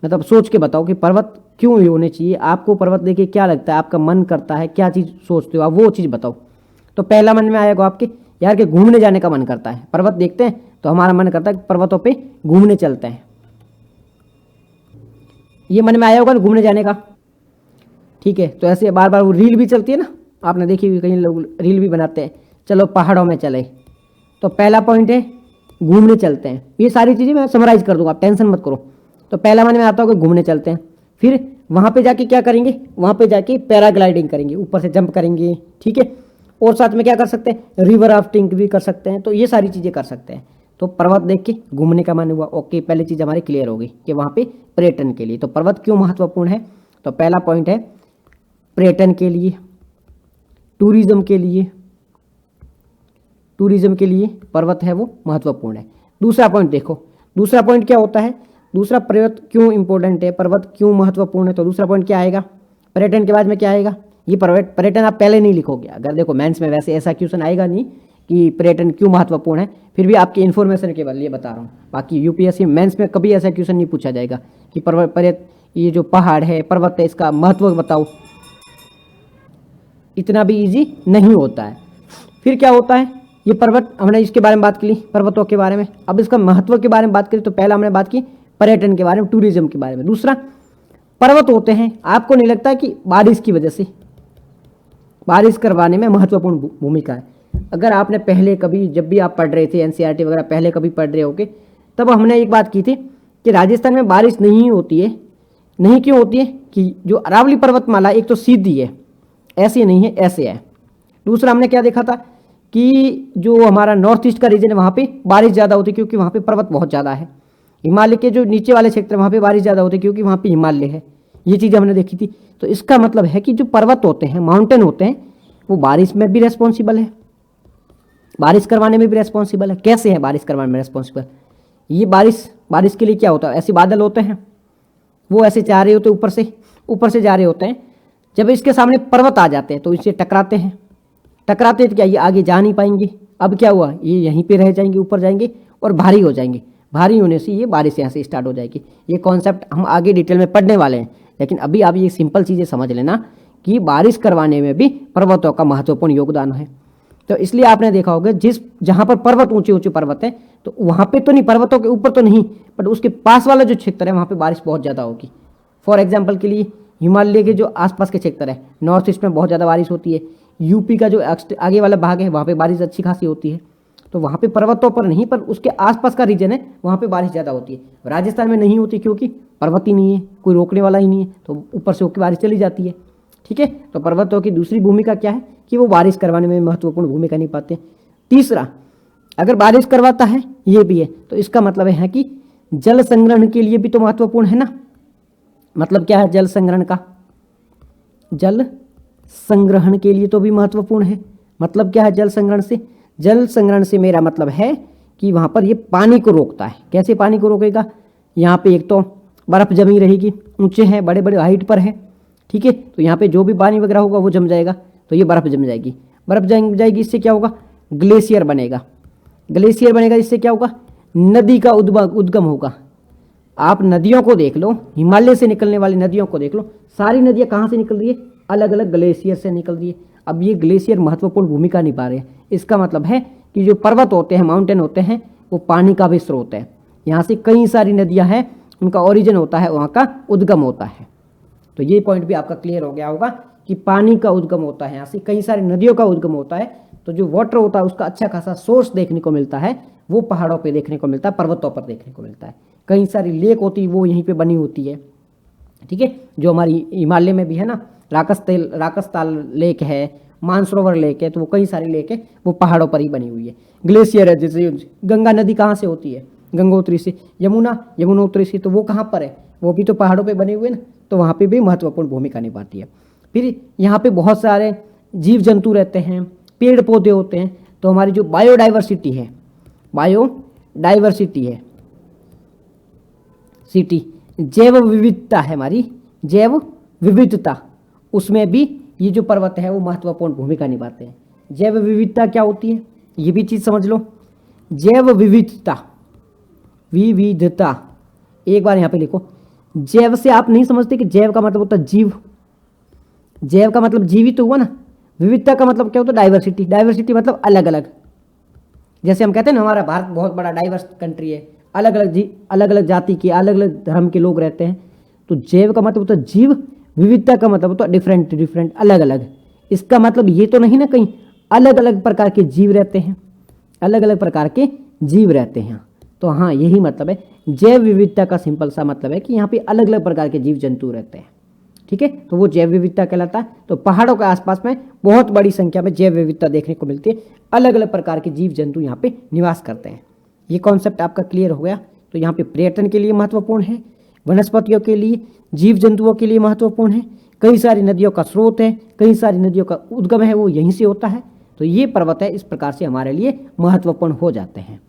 मतलब सोच के बताओ कि पर्वत क्यों होने चाहिए। आपको पर्वत देख के क्या लगता है, आपका मन करता है, क्या चीज़ सोचते हो आप, वो चीज़ बताओ। तो पहला मन में आएगा आपके यार के घूमने जाने का मन करता है। पर्वत देखते हैं तो हमारा मन करता है कि पर्वतों पे घूमने चलते हैं, ये मन में आया होगा ना घूमने जाने का। ठीक है, तो ऐसे बार बार वो रील भी चलती है ना, आपने देखी हुई, कई लोग रील भी बनाते हैं, चलो पहाड़ों में चले। तो पहला पॉइंट है घूमने चलते हैं। ये सारी चीज़ें मैं समराइज कर दूंगा, आप टेंशन मत करो। तो पहला मन में आता होगा घूमने चलते हैं, फिर वहाँ पे जाके क्या करेंगे, वहाँ पे जाके पैराग्लाइडिंग करेंगे, ऊपर से जंप करेंगे। ठीक है, और साथ में क्या कर सकते हैं, रिवर राफ्टिंग भी कर सकते हैं। तो ये सारी चीज़ें कर सकते हैं। तो पर्वत देख के घूमने का मन हुआ, ओके, पहली चीज़ हमारी क्लियर हो गई कि वहाँ पे पर्यटन के लिए। तो पर्वत क्यों महत्वपूर्ण है, तो पहला पॉइंट है पर्यटन के लिए, टूरिज्म के लिए पर्वत है वो महत्वपूर्ण है। दूसरा पॉइंट देखो, दूसरा पॉइंट क्या होता है, दूसरा पर्वत क्यों इंपॉर्टेंट है, पर्वत क्यों महत्वपूर्ण है। तो दूसरा पॉइंट क्या आएगा, पर्यटन के बाद में क्या आएगा, ये पर्यटन आप पहले नहीं लिखोगे। अगर देखो मेंस में वैसे ऐसा क्वेश्चन आएगा नहीं कि पर्यटन क्यों महत्वपूर्ण है, फिर भी आपकी इन्फॉर्मेशन के लिए बता रहा हूँ। बाकी यूपीएससी मेंस में कभी ऐसा क्वेश्चन नहीं पूछा जाएगा कि ये जो पहाड़ है, पर्वत है, इसका महत्व बताओ, इतना भी इजी नहीं होता है। फिर क्या होता है, ये पर्वत, हमने इसके बारे में बात की, पर्वतों के बारे में। अब इसका महत्व के बारे में बात करें तो पहला हमने बात की पर्यटन के बारे में, टूरिज्म के बारे में। दूसरा, पर्वत होते हैं, आपको नहीं लगता कि बारिश की वजह से, बारिश करवाने में महत्वपूर्ण भूमिका है। अगर आपने पहले कभी, जब भी आप पढ़ रहे थे एनसीईआरटी वगैरह पहले कभी पढ़ रहे होगे, तब हमने एक बात की थी कि राजस्थान में बारिश नहीं होती है। नहीं क्यों होती है कि जो अरावली पर्वतमाला एक तो सीधी है, ऐसी नहीं है, ऐसे है। दूसरा हमने क्या देखा था कि जो हमारा नॉर्थ ईस्ट का रीजन है वहाँ पे बारिश ज़्यादा होती है क्योंकि वहाँ पे पर्वत बहुत ज़्यादा है। हिमालय के जो नीचे वाले क्षेत्र वहाँ पे बारिश ज़्यादा होती है क्योंकि वहाँ पे हिमालय है। ये चीज़ हमने देखी थी। तो इसका मतलब है कि जो पर्वत होते हैं, माउंटेन होते हैं, वो बारिश में भी रेस्पॉन्सिबल है, बारिश करवाने में भी रेस्पॉन्सिबल है। कैसे है बारिश करवाने में रेस्पॉन्सिबल? ये बारिश के लिए क्या होता है, ऐसे बादल होते हैं, वो ऐसे जा रहे होते हैं, ऊपर से जा रहे होते हैं। जब इसके सामने पर्वत आ जाते हैं तो इससे टकराते हैं तो क्या ये आगे जा नहीं पाएंगे। अब क्या हुआ, ये यहीं पे रह जाएंगे, ऊपर जाएंगे और भारी हो जाएंगे। भारी होने से ये बारिश यहाँ से स्टार्ट हो जाएगी। ये कॉन्सेप्ट हम आगे डिटेल में पढ़ने वाले हैं, लेकिन अभी आप ये सिंपल चीज़ें समझ लेना कि बारिश करवाने में भी पर्वतों का महत्वपूर्ण योगदान है। तो इसलिए आपने देखा होगा जहाँ पर पर्वत, ऊंचे पर्वत है, तो वहाँ पे तो नहीं, पर्वतों के ऊपर तो नहीं, बट उसके पास वाला जो क्षेत्र है वहाँ पे बारिश बहुत ज़्यादा होगी। फॉर एग्जाम्पल के लिए हिमालय के जो आसपास के क्षेत्र है, नॉर्थ ईस्ट में बहुत ज़्यादा बारिश होती है। यूपी का जो आगे वाला भाग है वहाँ पे बारिश अच्छी खासी होती है। तो वहाँ पे पर्वतों पर नहीं, पर उसके आसपास का रीजन है वहाँ पे बारिश ज़्यादा होती है। राजस्थान में नहीं होती क्योंकि पर्वत ही नहीं है, कोई रोकने वाला ही नहीं है, तो ऊपर से होकर बारिश चली जाती है। ठीक है, तो पर्वतों की दूसरी भूमिका क्या है कि वो बारिश करवाने में महत्वपूर्ण भूमिका निभाते हैं। तीसरा, अगर बारिश करवाता है, ये भी है, तो इसका मतलब है कि जल संग्रहण के लिए भी तो महत्वपूर्ण है ना। मतलब क्या है जल संग्रहण का? जल संग्रहण के लिए तो भी महत्वपूर्ण है। मतलब क्या है जल संग्रहण से? जल संग्रहण से मेरा मतलब है कि वहाँ पर ये पानी को रोकता है। कैसे पानी को रोकेगा? यहाँ पे एक तो बर्फ़ जमी रहेगी, ऊंचे हैं, बड़े बड़े हाइट पर है, ठीक है, तो यहाँ पे जो भी पानी वगैरह होगा वो जम जाएगा, तो ये बर्फ़ जम जाएगी। बर्फ़ जम जाएगी, इससे क्या होगा? ग्लेशियर बनेगा। ग्लेशियर बनेगा, इससे क्या होगा? नदी का उद्गम होगा। आप नदियों को देख लो, हिमालय से निकलने वाली नदियों को देख लो, सारी नदियाँ कहाँ से निकल रही है? अलग अलग ग्लेशियर से निकल रही है। अब ये ग्लेशियर महत्वपूर्ण भूमिका निभा रहे हैं। इसका मतलब है कि जो पर्वत होते हैं, माउंटेन होते हैं, वो पानी का भी स्रोत है। यहाँ से कई सारी नदियाँ हैं, उनका ओरिजिन होता है, वहाँ का उद्गम होता है। तो ये पॉइंट भी आपका क्लियर हो गया होगा कि पानी का उद्गम होता है, यहाँ से कई सारी नदियों का उद्गम होता है। तो जो वाटर होता है उसका अच्छा खासा सोर्स देखने को मिलता है, वो पहाड़ों पे देखने को मिलता है, पर्वतों पर देखने को मिलता है। कई सारी लेक होती है, वो यहीं पे बनी होती है, ठीक है, जो हमारी हिमालय में भी है ना, राकसताल लेक है, मानसरोवर लेक है, तो वो कई सारी लेक है, वो पहाड़ों पर ही बनी हुई है। ग्लेशियर है, जैसे गंगा नदी कहाँ से होती है? गंगोत्री से। यमुनोत्री से, तो वो कहाँ पर है? वो भी तो पहाड़ों पे बने हुए ना, तो वहाँ पे भी महत्वपूर्ण भूमिका निभाती है। फिर यहाँ पे बहुत सारे जीव जंतु रहते हैं, पेड़ पौधे होते हैं, तो हमारी जो बायोडाइवर्सिटी है, जैव विविधता है, हमारी जैव विविधता, उसमें भी ये जो पर्वत है वो महत्वपूर्ण भूमिका निभाते हैं। जैव विविधता क्या होती है, ये भी चीज़ समझ लो। जैव विविधता, एक बार यहाँ पे लिखो। जैव से आप नहीं समझते कि जैव का मतलब होता है जीव, जैव का मतलब जीवित तो हुआ ना। विविधता का मतलब क्या होता है? डाइवर्सिटी। डाइवर्सिटी मतलब अलग अलग। जैसे हम कहते हैं ना, हमारा भारत बहुत बड़ा डाइवर्स कंट्री है, अलग अलग जाति के, अलग अलग धर्म के लोग रहते हैं। तो जैव का मतलब होता है जीव, विविधता का मतलब होता है डिफरेंट, अलग अलग। इसका मतलब ये तो नहीं ना कहीं अलग अलग प्रकार के जीव रहते हैं, अलग अलग प्रकार के जीव रहते हैं। तो हाँ, यही मतलब है जैव विविधता का। सिंपल सा मतलब है कि यहाँ पे अलग अलग प्रकार के जीव जंतु रहते हैं, ठीक है, तो वो जैव विविधता कहलाता है। तो पहाड़ों के आसपास में बहुत बड़ी संख्या में जैव विविधता देखने को मिलती है, अलग अलग प्रकार के जीव जंतु यहाँ पे निवास करते हैं। ये कॉन्सेप्ट आपका क्लियर हो गया। तो यहाँ पे पर्यटन के लिए महत्वपूर्ण है, वनस्पतियों के लिए, जीव जंतुओं के लिए महत्वपूर्ण है, कई सारी नदियों का स्रोत है, कई सारी नदियों का उद्गम है, वो यहीं से होता है। तो ये पर्वत है, इस प्रकार से हमारे लिए महत्वपूर्ण हो जाते हैं।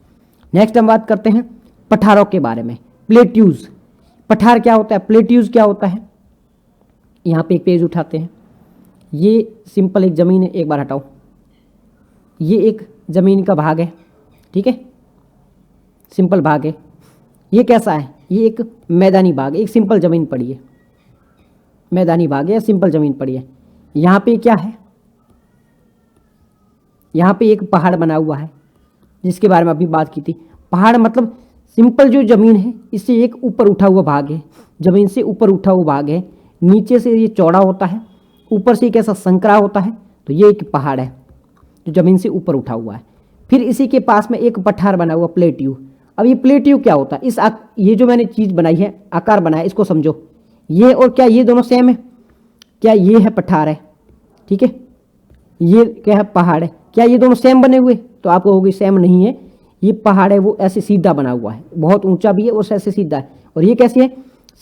नेक्स्ट हम बात करते हैं पठारों के बारे में। प्लेट्यूज, पठार क्या होता है, प्लेट्यूज क्या होता है? यहाँ पे एक पेज उठाते हैं। ये सिंपल एक ज़मीन है, एक बार हटाओ। ये एक ज़मीन का भाग है, ठीक है, सिंपल भाग है। ये कैसा है, ये एक मैदानी भाग है, एक सिंपल ज़मीन पड़ी है, मैदानी भाग है या सिंपल ज़मीन पड़ी है। यहाँ पे क्या है, यहाँ पे एक पहाड़ बना हुआ है जिसके बारे में अभी बात की थी। पहाड़ मतलब सिंपल जो ज़मीन है इससे एक ऊपर उठा हुआ भाग है, ज़मीन से ऊपर उठा हुआ भाग है, नीचे से ये चौड़ा होता है, ऊपर से एक ऐसा संकरा होता है, तो ये एक पहाड़ है जो ज़मीन से ऊपर उठा हुआ है। फिर इसी के पास में एक पठार बना हुआ प्लेट्यू। अब ये प्लेट्यू क्या होता है, ये जो मैंने चीज़ बनाई है, आकार बनाया, इसको समझो। ये और क्या ये दोनों सेम है, क्या ये है पठार है, ठीक है, ये क्या है पहाड़ है, क्या ये दोनों सेम बने हुए, तो आप कहोगे सेम नहीं है, ये पहाड़ है वो ऐसे सीधा बना हुआ है, बहुत ऊंचा भी है और ऐसे सीधा है, और ये कैसे है,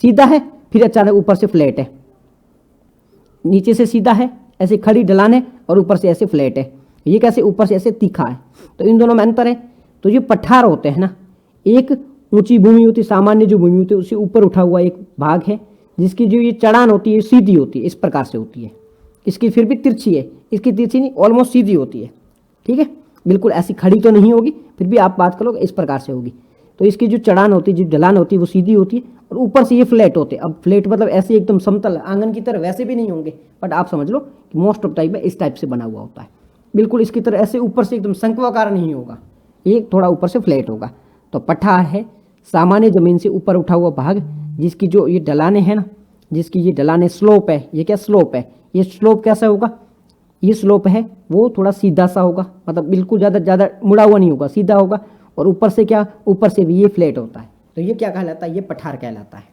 सीधा है, फिर अचानक ऊपर से फ्लैट है, नीचे से सीधा है ऐसे खड़ी ढलान है और ऊपर से ऐसे फ्लैट है, ये कैसे ऊपर से ऐसे तीखा है, तो इन दोनों में अंतर है। तो ये पठार होते हैं ना, एक ऊंची भूमि होती है, सामान्य जो भूमि होती है उससे ऊपर उठा हुआ एक भाग है जिसकी जो ये चढ़ान होती है सीधी होती है, इस प्रकार से होती है, इसकी फिर भी तिरछी है, इसकी तिरछी नहीं, ऑलमोस्ट सीधी होती है, ठीक है, बिल्कुल ऐसी खड़ी तो नहीं होगी, फिर भी आप बात करोगे इस प्रकार से होगी। तो इसकी जो चढ़ान होती है, जो ढलान होती है वो सीधी होती है, और ऊपर से ये फ्लैट होते हैं। अब फ्लैट मतलब ऐसे एकदम समतल आंगन की तरह वैसे भी नहीं होंगे, बट आप समझ लो कि मोस्ट ऑफ टाइप में इस टाइप से बना हुआ होता है, बिल्कुल इसकी तरह ऐसे ऊपर से एकदम शंक्वाकार नहीं होगा, ये थोड़ा ऊपर से फ्लैट होगा। तो पठार है सामान्य जमीन से ऊपर उठा हुआ भाग जिसकी जो ये ढलाने हैं ना, जिसकी ये ढलाने स्लोप है, ये क्या स्लोप है, ये स्लोप कैसा होगा, ये स्लोप है वो थोड़ा सीधा सा होगा, मतलब बिल्कुल ज़्यादा मुड़ा हुआ नहीं होगा, सीधा होगा, और ऊपर से क्या, ऊपर से भी ये फ्लैट होता है, तो ये क्या कहलाता है, ये पठार कहलाता है,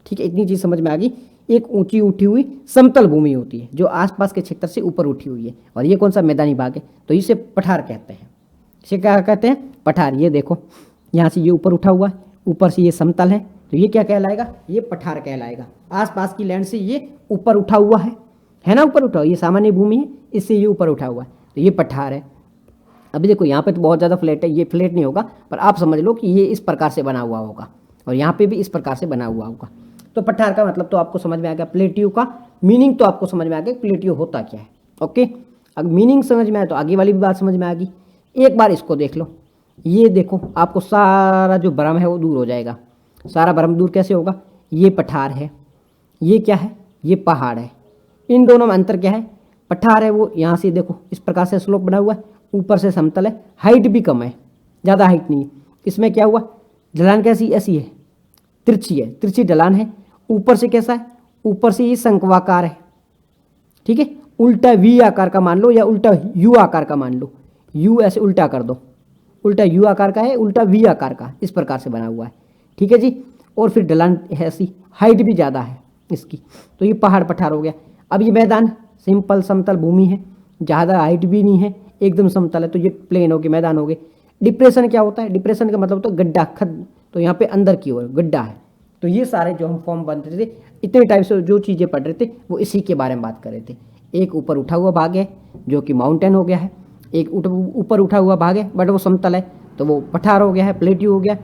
ठीक है। इतनी चीज़ समझ में आ गई। एक ऊंची उठी हुई समतल भूमि होती है जो आसपास के क्षेत्र से ऊपर उठी हुई है, और ये कौन सा मैदानी भाग है, तो इसे पठार कहते हैं, इसे क्या कहते हैं, पठार। ये देखो यहाँ से ये ऊपर उठा हुआ है, ऊपर से ये समतल है, तो ये क्या कहलाएगा, ये पठार कहलाएगा। आसपास की लैंड से ये ऊपर उठा हुआ है ना, ऊपर उठा हुआ, ये सामान्य भूमि है, इससे ये ऊपर उठा हुआ है, तो ये पठार है। अभी देखो यहाँ पे तो बहुत ज़्यादा फ्लैट है, ये फ्लैट नहीं होगा, पर आप समझ लो कि ये इस प्रकार से बना हुआ होगा, और यहाँ पे भी इस प्रकार से बना हुआ होगा। तो पठार का मतलब तो आपको समझ में आ गया, प्लेट्यू का मीनिंग तो आपको समझ में आ गया, प्लेट्यू होता क्या है। ओके, अगर मीनिंग समझ में आए तो आगे वाली भी बात समझ में आ गई। एक बार इसको देख लो, ये देखो आपको सारा जो भ्रम है वो दूर हो जाएगा। सारा भ्रम दूर कैसे होगा, ये पठार है, ये क्या है, ये पहाड़ है, इन दोनों में अंतर क्या है, पठार है वो यहाँ से देखो इस प्रकार से स्लोप बना हुआ है, ऊपर से समतल है, हाइट भी कम है, ज़्यादा हाइट नहीं है। इसमें क्या हुआ, ढलान कैसी ऐसी है, तिरछी है, तिरछी ढलान है, ऊपर से कैसा है, ऊपर से ये शंक्वाकार है, ठीक है, उल्टा वी आकार का मान लो या उल्टा यू आकार का मान लो, यू ऐसे उल्टा कर दो, उल्टा यू आकार का है, उल्टा वी आकार का, इस प्रकार से बना हुआ है, ठीक है जी। और फिर ढलान है ऐसी, हाइट भी ज़्यादा है इसकी, तो ये पहाड़ पठार हो गया। अब ये मैदान सिंपल समतल भूमि है, ज़्यादा हाइट भी नहीं है, एकदम समतल है, तो ये प्लेन हो गए, मैदान हो गए। डिप्रेशन क्या होता है, डिप्रेशन का मतलब तो गड्ढा, खद, तो यहाँ पे अंदर की ओर गड्ढा है। तो ये सारे जो हम फॉर्म बनते थे, इतने टाइप से जो चीज़ें पढ़ रहे थे वो इसी के बारे में बात कर रहे थे। एक ऊपर उठा हुआ भाग है जो कि माउंटेन हो गया है, एक ऊपर उठा हुआ भाग है बट वो समतल है, तो वो पठार हो गया है, प्लेट्यू हो गया।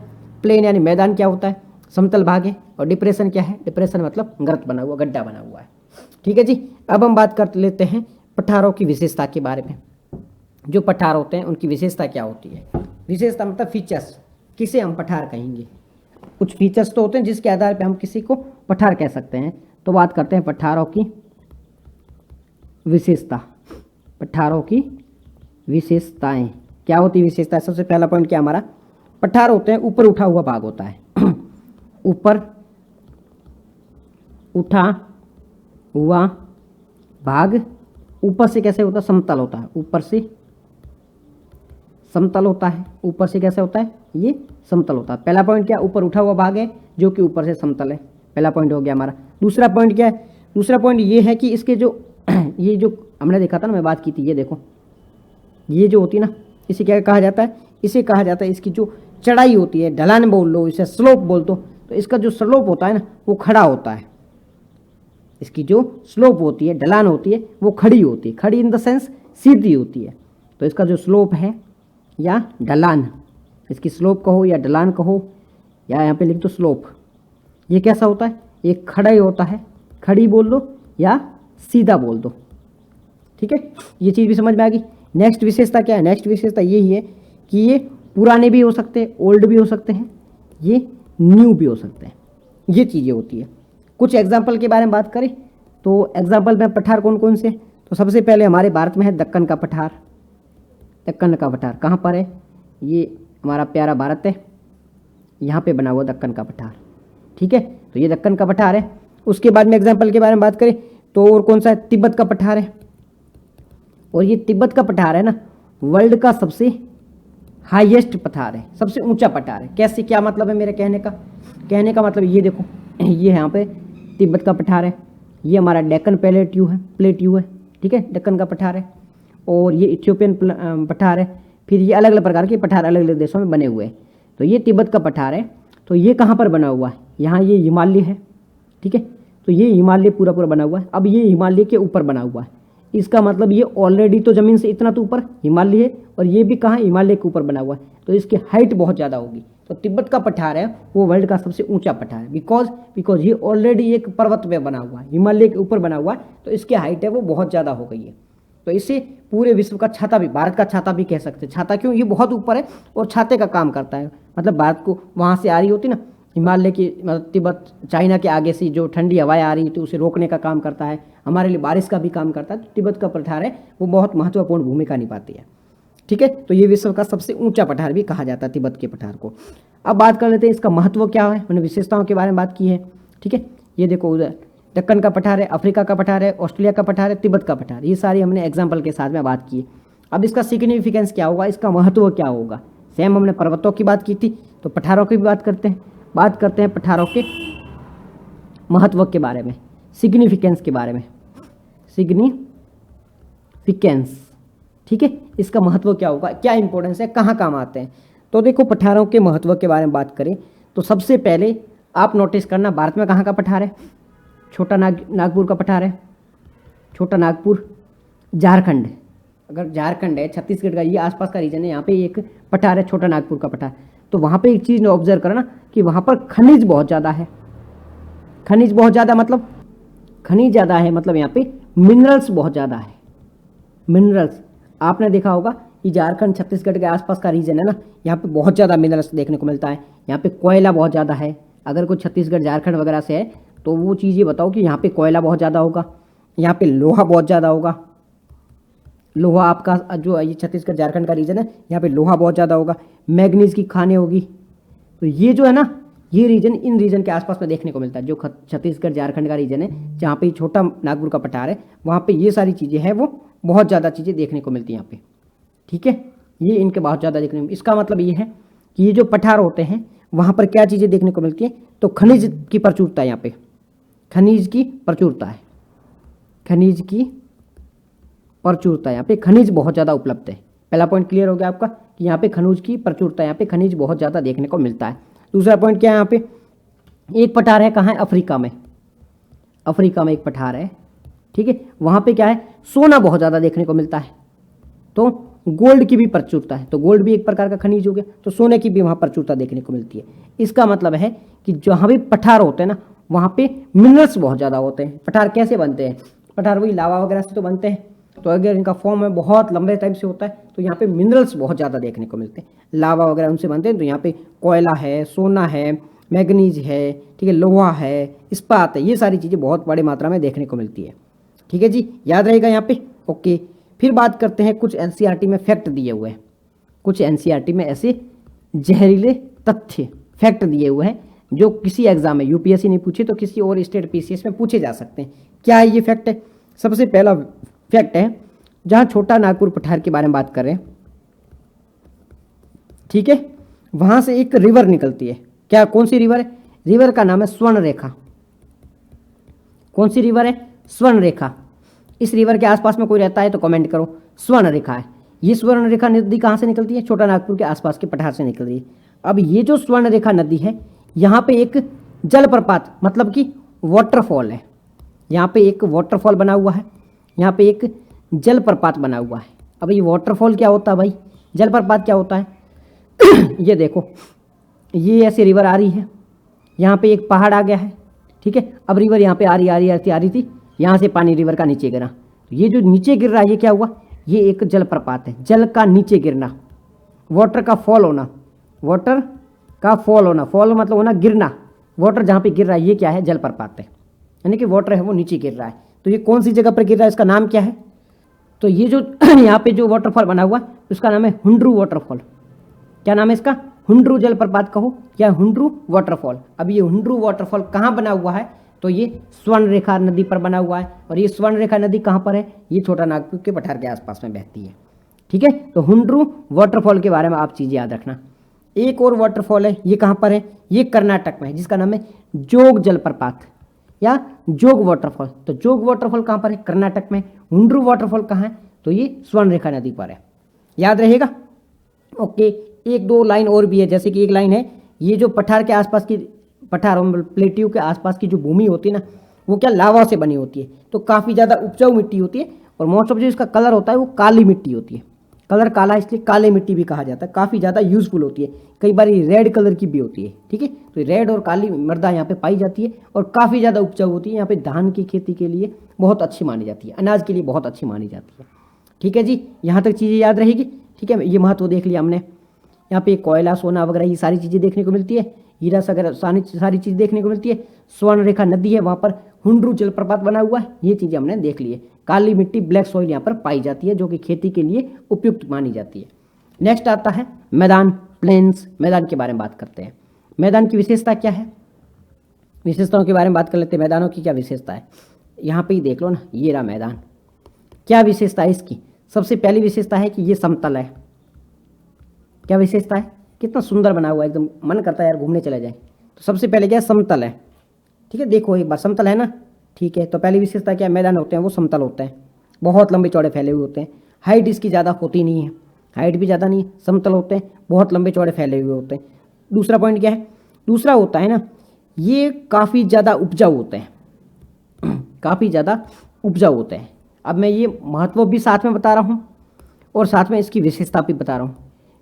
प्लेन यानी मैदान क्या होता है, समतल भाग है। और डिप्रेशन क्या है, डिप्रेशन मतलब गर्त बना हुआ, गड्ढा बना हुआ है, ठीक है जी। अब हम बात कर लेते हैं पठारों की विशेषता के बारे में। जो पठार होते हैं उनकी विशेषता क्या होती है, विशेषता मतलब फीचर्स, किसे हम पठार कहेंगे। कुछ फीचर्स तो होते हैं जिसके आधार पर हम किसी को पठार कह सकते हैं। तो बात करते हैं पठारों की विशेषता। पठारों की विशेषताएं क्या होती है, विशेषता सबसे पहला पॉइंट क्या हमारा, पठार होते हैं ऊपर उठा हुआ भाग होता है ऊपर उठा हुआ भाग, ऊपर से कैसे होता है, समतल होता है, ऊपर से समतल होता है, ऊपर से कैसे होता है, ये समतल होता है। पहला पॉइंट क्या, ऊपर उठा हुआ भाग है जो कि ऊपर से समतल है, पहला पॉइंट हो गया हमारा। दूसरा पॉइंट क्या है, दूसरा पॉइंट ये है कि इसके जो ये जो हमने देखा था ना, मैं बात की थी, ये देखो ये जो होती है ना, इसे क्या कहा जाता है, इसे कहा जाता है, इसकी जो चढ़ाई होती है, ढलान बोल लो, इसे स्लोप बोल दो, तो इसका जो स्लोप होता है ना वो खड़ा होता है। इसकी जो स्लोप होती है, ढलान होती है, वो खड़ी होती है, खड़ी इन द सेंस सीधी होती है। तो इसका जो स्लोप है या ढलान, इसकी स्लोप कहो या ढलान कहो, या यहाँ पे लिख दो स्लोप, ये कैसा होता है, ये खड़ा ही होता है, खड़ी बोल दो या सीधा बोल दो, ठीक है। ये चीज़ भी समझ में आ गई। नेक्स्ट विशेषता क्या है? नेक्स्ट विशेषता यही है कि ये पुराने भी हो सकते हैं, ओल्ड भी हो सकते हैं, ये न्यू भी हो सकते हैं, ये चीज़ें होती है। कुछ एग्जाम्पल के बारे में बात करें तो एग्जाम्पल में पठार कौन कौन से? तो सबसे पहले हमारे भारत में है दक्कन का पठार। दक्कन का पठार कहाँ पर है? ये हमारा प्यारा भारत है, यहाँ पे बना हुआ दक्कन का पठार, ठीक है। तो ये दक्कन का पठार है। उसके बाद में एग्जाम्पल के बारे में बात करें तो और कौन सा है? तिब्बत का पठार है। और ये तिब्बत का पठार है ना, वर्ल्ड का सबसे हाईएस्ट पठार है, सबसे ऊंचा पठार है। कैसे, क्या मतलब है मेरे कहने का? कहने का मतलब ये देखो, ये यहाँ पे तिब्बत का पठार है, ये हमारा डेक्कन प्लेट्यू है, ठीक है, डेक्कन का पठार है। और ये इथियोपियन पठार है। फिर ये अलग अलग प्रकार के पठार अलग अलग देशों में बने हुए हैं। तो ये तिब्बत का पठार है। तो ये कहाँ पर बना हुआ है? यहाँ ये हिमालय है, ठीक है। तो ये हिमालय पूरा पूरा बना हुआ है। अब ये हिमालय के ऊपर बना हुआ है, इसका मतलब ये ऑलरेडी तो ज़मीन से इतना तो ऊपर हिमालय है, और ये भी कहाँ? हिमालय के ऊपर बना हुआ है। तो इसकी हाइट बहुत ज़्यादा होगी। तो तिब्बत का पठार है वो वर्ल्ड का सबसे ऊंचा पठार है, बिकॉज ये ऑलरेडी एक पर्वत पे बना हुआ है, हिमालय के ऊपर बना हुआ है। तो इसकी हाइट है वो बहुत ज़्यादा हो गई है। तो इससे पूरे विश्व का छाता भी, भारत का छाता भी कह सकते हैं। छाता क्यों? ये बहुत ऊपर है और छाते का काम करता है। मतलब भारत को वहाँ से आ रही होती ना हिमालय की, मतलब तिब्बत चाइना के आगे से जो ठंडी हवाएं आ रही थी उसे रोकने का काम करता है, हमारे लिए बारिश का भी काम करता है। तो तिब्बत का पठार है वो बहुत महत्वपूर्ण भूमिका निभाती है, ठीक है। तो ये विश्व का सबसे ऊंचा पठार भी कहा जाता है तिब्बत के पठार को। अब बात कर लेते हैं इसका महत्व क्या है। मैंने विशेषताओं के बारे में बात की है, ठीक है। ये देखो, उधर दक्कन का पठार है, अफ्रीका का पठार है, ऑस्ट्रेलिया का पठार है, तिब्बत का पठार, ये सारी हमने एग्जाम्पल के साथ में बात की है। अब इसका सिग्निफिकेंस क्या होगा, इसका महत्व क्या होगा? सेम हमने पर्वतों की बात की थी, तो पठारों की भी बात करते हैं पठारों के महत्व के बारे में, सिग्निफिकेंस के बारे में। सिग्निफिकेंस, ठीक है, इसका महत्व क्या होगा, क्या इंपॉर्टेंस है, कहाँ काम आते हैं। तो देखो, पठारों के महत्व के बारे में बात करें तो सबसे पहले आप नोटिस करना, भारत में कहाँ का पठार है? छोटा नागपुर का पठार है। छोटा नागपुर झारखंड, अगर झारखंड है, छत्तीसगढ़ का ये आसपास का रीजन है, यहाँ पे एक पठार है छोटा नागपुर का पठार। तो वहाँ पे एक चीज़ ऑब्जर्व करना कि वहाँ पर खनिज बहुत ज़्यादा है। खनिज बहुत ज़्यादा मतलब, खनिज ज़्यादा है मतलब यहाँ पे मिनरल्स बहुत ज़्यादा है। मिनरल्स आपने देखा होगा कि झारखंड छत्तीसगढ़ के आसपास का रीजन है ना, यहाँ पे बहुत ज़्यादा मिनरल्स देखने को मिलता है। यहाँ पे कोयला बहुत ज़्यादा है। अगर कोई छत्तीसगढ़ झारखंड वगैरह से है तो वो चीज़ बताओ कि यहाँ पे कोयला बहुत ज़्यादा होगा, यहाँ पे लोहा बहुत ज़्यादा होगा। लोहा आपका जो ये छत्तीसगढ़ झारखंड का रीजन है, यहाँ पे लोहा बहुत ज़्यादा होगा। मैग्नीज की खानें होगी। तो ये जो है ना, ये रीजन इन रीजन के आसपास में देखने को मिलता है। जो छत्तीसगढ़ झारखंड का रीजन है, जहाँ पे छोटा नागपुर का पठार है, वहाँ पे ये सारी चीज़ें हैं, वो बहुत ज़्यादा चीज़ें देखने को मिलती हैं यहाँ पे, ठीक है। ये इनके बहुत ज़्यादा देखने को, इसका मतलब ये है कि ये जो पठार होते हैं वहाँ पर क्या चीज़ें देखने को मिलती है? तो खनिज की प्रचुरता है यहाँ पे, खनिज की प्रचुरता है, खनिज की प्रचुरता, यहाँ पे खनिज बहुत ज़्यादा उपलब्ध है। पहला पॉइंट क्लियर हो गया आपका कि यहाँ पे खनिज की प्रचुरता, यहाँ पे खनिज बहुत ज़्यादा देखने को मिलता है। दूसरा पॉइंट क्या है, यहाँ पे एक पठार है, कहाँ है? अफ्रीका में। अफ्रीका में एक पठार है, ठीक है। वहाँ पे क्या है? सोना बहुत ज़्यादा देखने को मिलता है। तो गोल्ड की भी प्रचुरता है, तो गोल्ड भी एक प्रकार का खनिज हो गया, तो सोने की भी वहाँ प्रचुरता देखने को मिलती है। इसका मतलब है कि जहाँ भी पठार होते हैं ना, वहाँ पे मिनरल्स बहुत ज़्यादा होते हैं। पठार कैसे बनते हैं? पठार वही लावा वगैरह से तो बनते हैं। तो अगर इनका फॉर्म है बहुत लंबे टाइम से होता है, तो यहाँ पे मिनरल्स बहुत ज़्यादा देखने को मिलते हैं। लावा वगैरह उनसे बनते हैं। तो यहाँ पे कोयला है, सोना है, मैग्नीज है, ठीक है, लोहा है, इस्पात है, ये सारी चीज़ें बहुत बड़ी मात्रा में देखने को मिलती है, ठीक है जी, याद रहेगा यहाँ पे। ओके, फिर बात करते हैं कुछ एनसीईआरटी में फैक्ट दिए हुए हैं। कुछ एनसीईआरटी में ऐसे जहरीले तथ्य फैक्ट दिए हुए हैं जो किसी एग्जाम में, यूपीएससी नहीं पूछे तो किसी और स्टेट पीसीएस में पूछे जा सकते हैं। क्या है ये फैक्ट है? सबसे पहला फैक्ट है, जहाँ छोटा नागपुर पठार के बारे में बात कर रहे हैं, ठीक है, वहाँ से एक रिवर निकलती है। क्या, कौन सी रिवर है? रिवर का नाम है स्वर्ण रेखा। कौन सी रिवर है? स्वर्ण रेखा। इस रिवर के आसपास में कोई रहता है तो कमेंट करो। स्वर्ण रेखा है। ये स्वर्ण रेखा नदी कहाँ से निकलती है? छोटा नागपुर के आसपास के पठार से निकल रही है। अब ये जो स्वर्ण रेखा नदी है, यहाँ पे एक जलप्रपात मतलब कि वाटरफॉल है। यहाँ पे एक वाटरफॉल बना हुआ है, यहाँ पे एक जलप्रपात बना हुआ है। अब ये वाटरफॉल क्या होता है भाई? जलप्रपात क्या होता है? ये देखो, ये ऐसे रिवर आ रही है, यहाँ पे एक पहाड़ आ गया है, ठीक है। अब रिवर यहाँ पे आ रही थी, यहाँ से पानी रिवर का नीचे गिरा। ये जो नीचे गिर रहा है, ये क्या हुआ? ये एक जलप्रपात है, जल का नीचे गिरना, वाटर का फॉल होना, वाटर का फॉल होना, फॉल मतलब होना गिरना, वाटर जहाँ पे गिर रहा है ये क्या है, जलप्रपात है, यानी कि वाटर है वो नीचे गिर रहा है। तो ये कौन सी जगह पर गिर रहा है, इसका नाम क्या है, तो ये जो यहाँ पे जो वाटरफॉल बना हुआ है उसका नाम है हुंड्रू वाटरफॉल। क्या नाम है इसका, हुंड्रू जलप्रपात कहो या हुंड्रू वाटरफॉल। अब ये हुंड्रू वाटरफॉल कहाँ बना हुआ है, तो ये स्वर्णरेखा नदी पर बना हुआ है। और ये स्वर्णरेखा नदी कहाँ पर है, ये छोटा नागपुर के पठार के आसपास में बहती है। ठीक है, तो हुंड्रू वाटरफॉल के बारे में आप चीज़ें याद रखना। एक और वाटरफॉल है, ये कहाँ पर है, ये कर्नाटक में है, जिसका नाम है जोग जलप्रपात या जोग वाटरफॉल। तो जोग वाटरफॉल कहाँ पर है, कर्नाटक में। हुंड्रू वाटरफॉल कहाँ है, तो ये स्वर्णरेखा नदी पर है, याद रहेगा। ओके, एक दो लाइन और भी है, जैसे कि एक लाइन है, ये जो पठार के आसपास की, पठार प्लेट्यू के आसपास की जो भूमि होती है ना, वो क्या लावा से बनी होती है, तो काफ़ी ज़्यादा उपजाऊ मिट्टी होती है। और मोस्ट ऑफ जो इसका कलर होता है वो काली मिट्टी होती है, कलर काला इसलिए काले मिट्टी भी कहा जाता है। काफ़ी ज़्यादा यूजफुल होती है, कई बार ये रेड कलर की भी होती है। ठीक है, तो रेड और काली मृदा यहाँ पे पाई जाती है और काफ़ी ज़्यादा उपजाऊ होती है। यहाँ पे धान की खेती के लिए बहुत अच्छी मानी जाती है, अनाज के लिए बहुत अच्छी मानी जाती है। ठीक है जी, यहाँ तक चीज़ें याद रहेगी। ठीक है, ये महत्व देख लिया हमने। यहाँ पे कोयला, सोना वगैरह ये सारी चीज़ें देखने को मिलती है, हीरा वगैरह सारी चीज़ देखने को मिलती है। स्वर्णरेखा नदी है, वहाँ पर हुंड्रू जलप्रपात बना हुआ है, ये चीज़ें हमने देख ली है। काली मिट्टी, ब्लैक सॉइल यहाँ पर पाई जाती है, जो कि खेती के लिए उपयुक्त मानी जाती है। नेक्स्ट आता है मैदान, प्लेन्स। मैदान के बारे में बात करते हैं। मैदान की विशेषता क्या है, विशेषताओं के बारे में बात कर लेते हैं। मैदानों की क्या विशेषता है, यहाँ पे ही देख लो ना, ये रहा मैदान। क्या विशेषता है इसकी, सबसे पहली विशेषता है कि ये समतल है। क्या विशेषता है, कितना सुंदर बना हुआ है, एकदम मन करता है यार घूमने चले जाए। तो सबसे पहले क्या है, समतल है। ठीक है, देखो एक बार, समतल है ना। ठीक है, तो पहली विशेषता क्या है, मैदान होते हैं वो समतल होते हैं, बहुत लंबे चौड़े फैले हुए होते हैं। हाइट इसकी ज़्यादा होती नहीं है, हाइट भी ज़्यादा नहीं है, समतल होते हैं, बहुत लंबे चौड़े फैले हुए होते हैं। दूसरा पॉइंट क्या है, दूसरा होता है ना, ये काफ़ी ज़्यादा उपजाऊ होते हैं, काफ़ी ज़्यादा उपजाऊ होते हैं। अब मैं ये महत्व भी साथ में बता रहा हूँ और साथ में इसकी विशेषता भी बता रहा हूँ।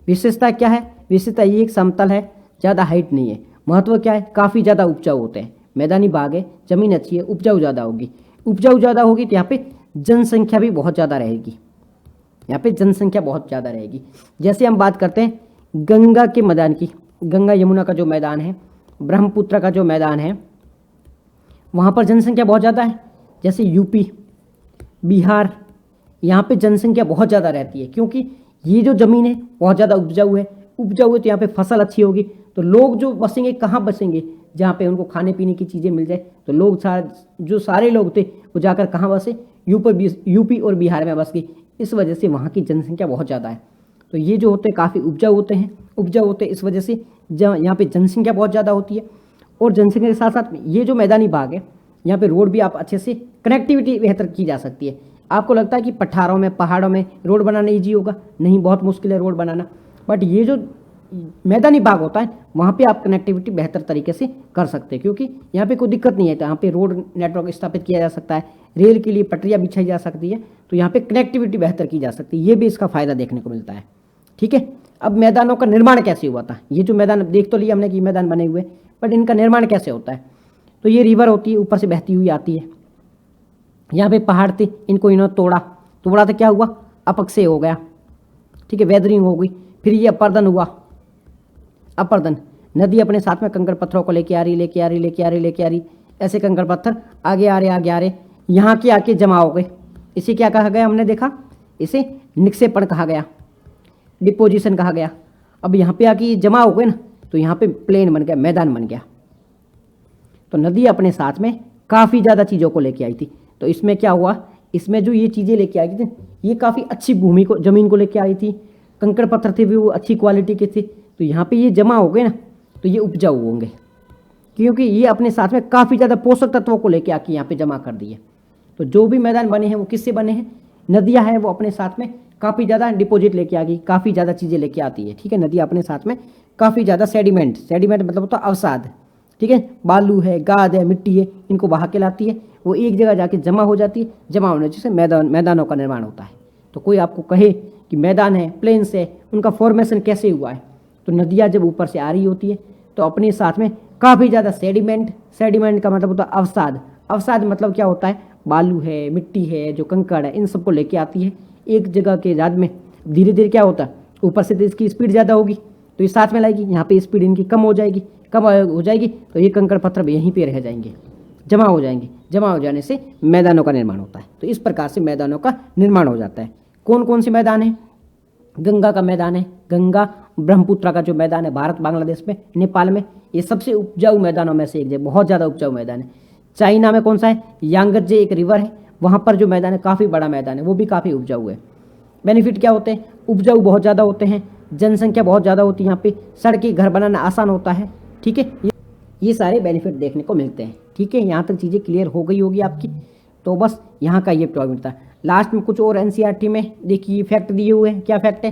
विशेषता क्या है, विशेषता ये एक समतल है, ज़्यादा हाइट नहीं है। महत्व क्या है, काफ़ी ज़्यादा उपजाऊ होते हैं, मैदानी भाग है, ज़मीन अच्छी है, उपजाऊ ज़्यादा होगी। उपजाऊ ज़्यादा होगी तो यहाँ पे जनसंख्या भी बहुत ज़्यादा रहेगी, यहाँ पे जनसंख्या बहुत ज़्यादा रहेगी। जैसे हम बात करते हैं गंगा के मैदान की, गंगा यमुना का जो मैदान है, ब्रह्मपुत्र का जो मैदान है, वहाँ पर जनसंख्या बहुत ज़्यादा है। जैसे यूपी, बिहार, यहाँ पे जनसंख्या बहुत ज़्यादा रहती है, क्योंकि ये जो ज़मीन है बहुत ज़्यादा उपजाऊ है। उपजाऊ है तो यहाँ पे फसल अच्छी होगी, तो लोग जो बसेंगे कहाँ बसेंगे, जहाँ पे उनको खाने पीने की चीज़ें मिल जाए। तो लोग जो सारे लोग थे वो जाकर कहाँ बसे, यूपी और बिहार में बस गए। इस वजह से वहाँ की जनसंख्या बहुत ज़्यादा है। तो ये जो होते हैं काफ़ी उपजाऊ होते हैं, उपजाऊ होते हैं इस वजह से यहाँ पे जनसंख्या बहुत ज़्यादा होती है। और जनसंख्या के साथ साथ ये जो मैदानी भाग है, यहाँ पे रोड भी आप अच्छे से, कनेक्टिविटी बेहतर की जा सकती है। आपको लगता है कि पठारों में, पहाड़ों में रोड बनाना ईजी होगा, नहीं, बहुत मुश्किल है रोड बनाना। बट ये जो मैदानी भाग होता है वहाँ पे आप कनेक्टिविटी बेहतर तरीके से कर सकते हैं, क्योंकि यहाँ पे कोई दिक्कत नहीं है। तो यहाँ पे रोड नेटवर्क स्थापित किया जा सकता है, रेल के लिए पटरियाँ बिछाई जा सकती है, तो यहाँ पे कनेक्टिविटी बेहतर की जा सकती है। ये भी इसका फ़ायदा देखने को मिलता है। ठीक है, अब मैदानों का निर्माण कैसे हुआ था, ये जो मैदान देख तो लिया हमने कि मैदान बने हुए, बट इनका निर्माण कैसे होता है। तो ये रिवर होती है, ऊपर से बहती हुई आती है। यहाँ पे पहाड़ थे, इनको इन्होंने तोड़ा तो क्या हुआ, अपक्षय हो गया। ठीक है, वेदरिंग हो गई। फिर ये अपर्दन हुआ, अपर्दन, नदी अपने साथ में कंकड़ पत्थरों को लेके आ रही, ऐसे कंकड़ पत्थर आगे आ रहे, यहाँ के आके जमा हो गए। इसे क्या कहा गया, हमने देखा, इसे निक्षेपण कहा गया, डिपोजिशन कहा गया। अब यहाँ पे आके जमा हो गए ना, तो यहाँ पे प्लेन बन गया, मैदान बन गया। तो नदी अपने साथ में काफ़ी ज़्यादा चीज़ों को लेके आई थी। तो इसमें क्या हुआ, इसमें जो ये चीज़ें लेके आई थी, ये काफ़ी अच्छी भूमि को, ज़मीन को लेके आई थी। कंकड़ पत्थर थे भी वो अच्छी क्वालिटी के थे। तो यहाँ पे ये जमा हो गए ना, तो ये उपजाऊ होंगे, क्योंकि ये अपने साथ में काफ़ी ज़्यादा पोषक तत्वों को लेके आके यहाँ पे जमा कर दिए। तो जो भी मैदान बने हैं वो किससे बने हैं, नदियाँ हैं, वो अपने साथ में काफ़ी ज़्यादा डिपॉजिट लेके आ गई, काफ़ी ज़्यादा चीज़ें लेके आती है। ठीक है, नदी अपने साथ में काफ़ी ज़्यादा सेडिमेंट मतलब होता है अवसाद। ठीक है, बालू है, गाद है, मिट्टी है, इनको बहा के लाती है, वो एक जगह जाके जमा हो जाती है। जमा होने से मैदानों का निर्माण होता है। तो कोई आपको कहे कि मैदान है, प्लेन्स है, उनका फॉर्मेशन कैसे हुआ है, तो नदियाँ जब ऊपर से आ रही होती है तो अपने साथ में काफ़ी ज़्यादा सेडिमेंट का मतलब होता है अवसाद मतलब क्या होता है, बालू है, मिट्टी है, जो कंकड़ है, इन सबको लेके आती है। एक जगह के याद में धीरे धीरे क्या होता है, ऊपर से तो इसकी स्पीड ज़्यादा होगी तो ये साथ में लाएगी, यहाँ पे स्पीड इनकी कम हो जाएगी, तो ये कंकड़ पत्थर भी यहीं पे रह जाएंगे, जमा हो जाएंगे। जमा हो जाने से मैदानों का निर्माण होता है। तो इस प्रकार से मैदानों का निर्माण हो जाता है। कौन कौन से मैदान है? गंगा का मैदान है, गंगा ब्रह्मपुत्र का जो मैदान है भारत बांग्लादेश में, नेपाल में, ये सबसे उपजाऊ मैदानों में से एक है, बहुत ज़्यादा उपजाऊ मैदान है। चाइना में कौन सा है? यांगत्जे एक रिवर है, वहाँ पर जो मैदान है काफ़ी बड़ा मैदान है, वो भी काफ़ी उपजाऊ है। बेनिफिट क्या होते हैं? उपजाऊ बहुत ज़्यादा होते हैं, जनसंख्या बहुत ज़्यादा होती है, यहाँ पे सड़कें घर बनाना आसान होता है। ठीक है, ये सारे बेनिफिट देखने को मिलते हैं। ठीक है, यहाँ तक चीज़ें क्लियर हो गई होगी आपकी। तो बस यहाँ का ये पॉइंट था। लास्ट में कुछ और एनसीईआरटी में देखिए फैक्ट दिए हुए हैं। क्या फैक्ट है?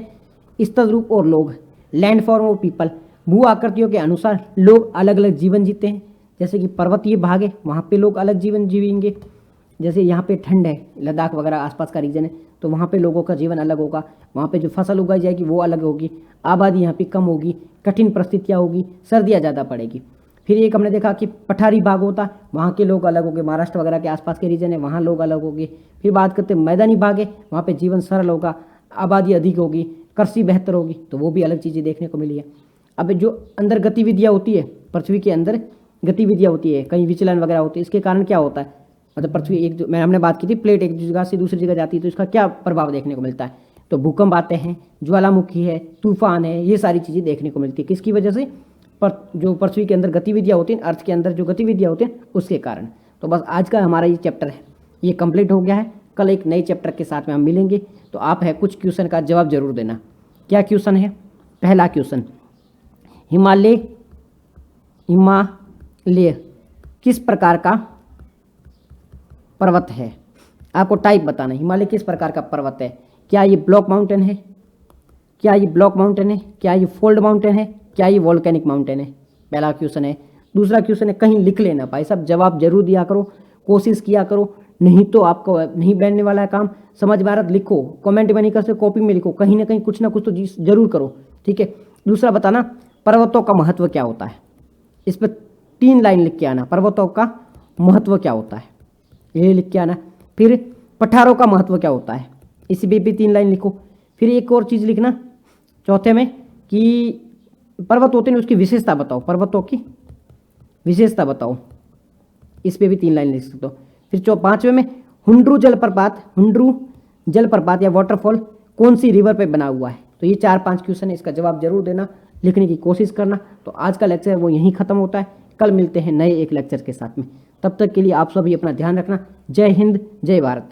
स्थल रूप और लोग, लैंड फॉर्म और पीपल, भू आकृतियों के अनुसार लोग अलग अलग जीवन जीते हैं। जैसे कि पर्वतीय भाग है, वहाँ पे लोग अलग जीवन जीवेंगे। जैसे यहाँ पे ठंड है, लद्दाख वगैरह आसपास का रीजन है, तो वहाँ पे लोगों का जीवन अलग होगा। वहाँ पे जो फसल उगाई जाएगी वो अलग होगी, आबादी यहाँ पे कम होगी, कठिन परिस्थितियाँ होगी, सर्दियाँ ज़्यादा पड़ेगी। फिर एक हमने देखा कि पठारी भाग होता, वहाँ के लोग अलग होंगे, महाराष्ट्र वगैरह के आसपास के रीजन है वहाँ लोग अलग होंगे। फिर बात करते हैं मैदानी भाग है, वहाँ पे जीवन सरल होगा, आबादी अधिक होगी, कृषि बेहतर होगी, तो वो भी अलग चीज़ें देखने को मिली है। अब जो अंदर गतिविधियाँ होती है, पृथ्वी के अंदर गतिविधियाँ होती है, कहीं विचलन वगैरह होती है, इसके कारण क्या होता है? मतलब पृथ्वी एक जो हमने बात की थी, प्लेट एक जगह से दूसरी जगह जाती है, तो इसका क्या प्रभाव देखने को मिलता है? तो भूकंप आते हैं, ज्वालामुखी है, तूफान है, ये सारी चीज़ें देखने को मिलती है। किसकी वजह से? जो पृथ्वी के अंदर गतिविधियाँ होती हैं, अर्थ के अंदर जो गतिविधियाँ होती हैं उसके कारण। तो बस आज का हमारा ये चैप्टर है, ये कंप्लीट हो गया है। कल एक नए चैप्टर के साथ में हम मिलेंगे। तो आप है कुछ क्वेश्चन का जवाब जरूर देना। क्या क्वेश्चन है? पहला क्वेश्चन, हिमालय किस प्रकार का पर्वत है? आपको टाइप बताना है, हिमालय किस प्रकार का पर्वत है। क्या ये ब्लॉक माउंटेन है? क्या ये ब्लॉक माउंटेन है? क्या ये फोल्ड माउंटेन है? क्या ये वोल्केनिक माउंटेन है? पहला क्वेश्चन है। दूसरा क्वेश्चन है, कहीं लिख लेना भाई सब, जवाब जरूर दिया करो, कोशिश किया करो, नहीं तो आपको नहीं बैठने वाला है काम। समझ भारत लिखो, कमेंट में नहीं कर सकते, कॉपी में लिखो, कहीं ना कहीं कुछ ना कुछ तो जरूर करो। ठीक है। दूसरा बताना, पर्वतों का महत्व क्या होता है? इस पर 3 लाइन लिख के आना, पर्वतों का महत्व क्या होता है, ये लिख के आना। फिर पठारों का महत्व क्या होता है, इस पे भी 3 लाइन लिखो। फिर एक और चीज़ लिखना चौथे में कि पर्वत होते हैं उसकी विशेषता बताओ, पर्वतों की विशेषता बताओ, इस पे भी 3 लाइन लिख सकते हो। फिर 5वें में हुंड्रू जलप्रपात या वाटरफॉल कौन सी रिवर पे बना हुआ है? तो ये 4-5 क्वेश्चन है, इसका जवाब जरूर देना, लिखने की कोशिश करना। तो आज का लेक्चर वो यहीं खत्म होता है। कल मिलते हैं नए एक लेक्चर के साथ में। तब तक के लिए आप सभी अपना ध्यान रखना। जय हिंद, जय भारत।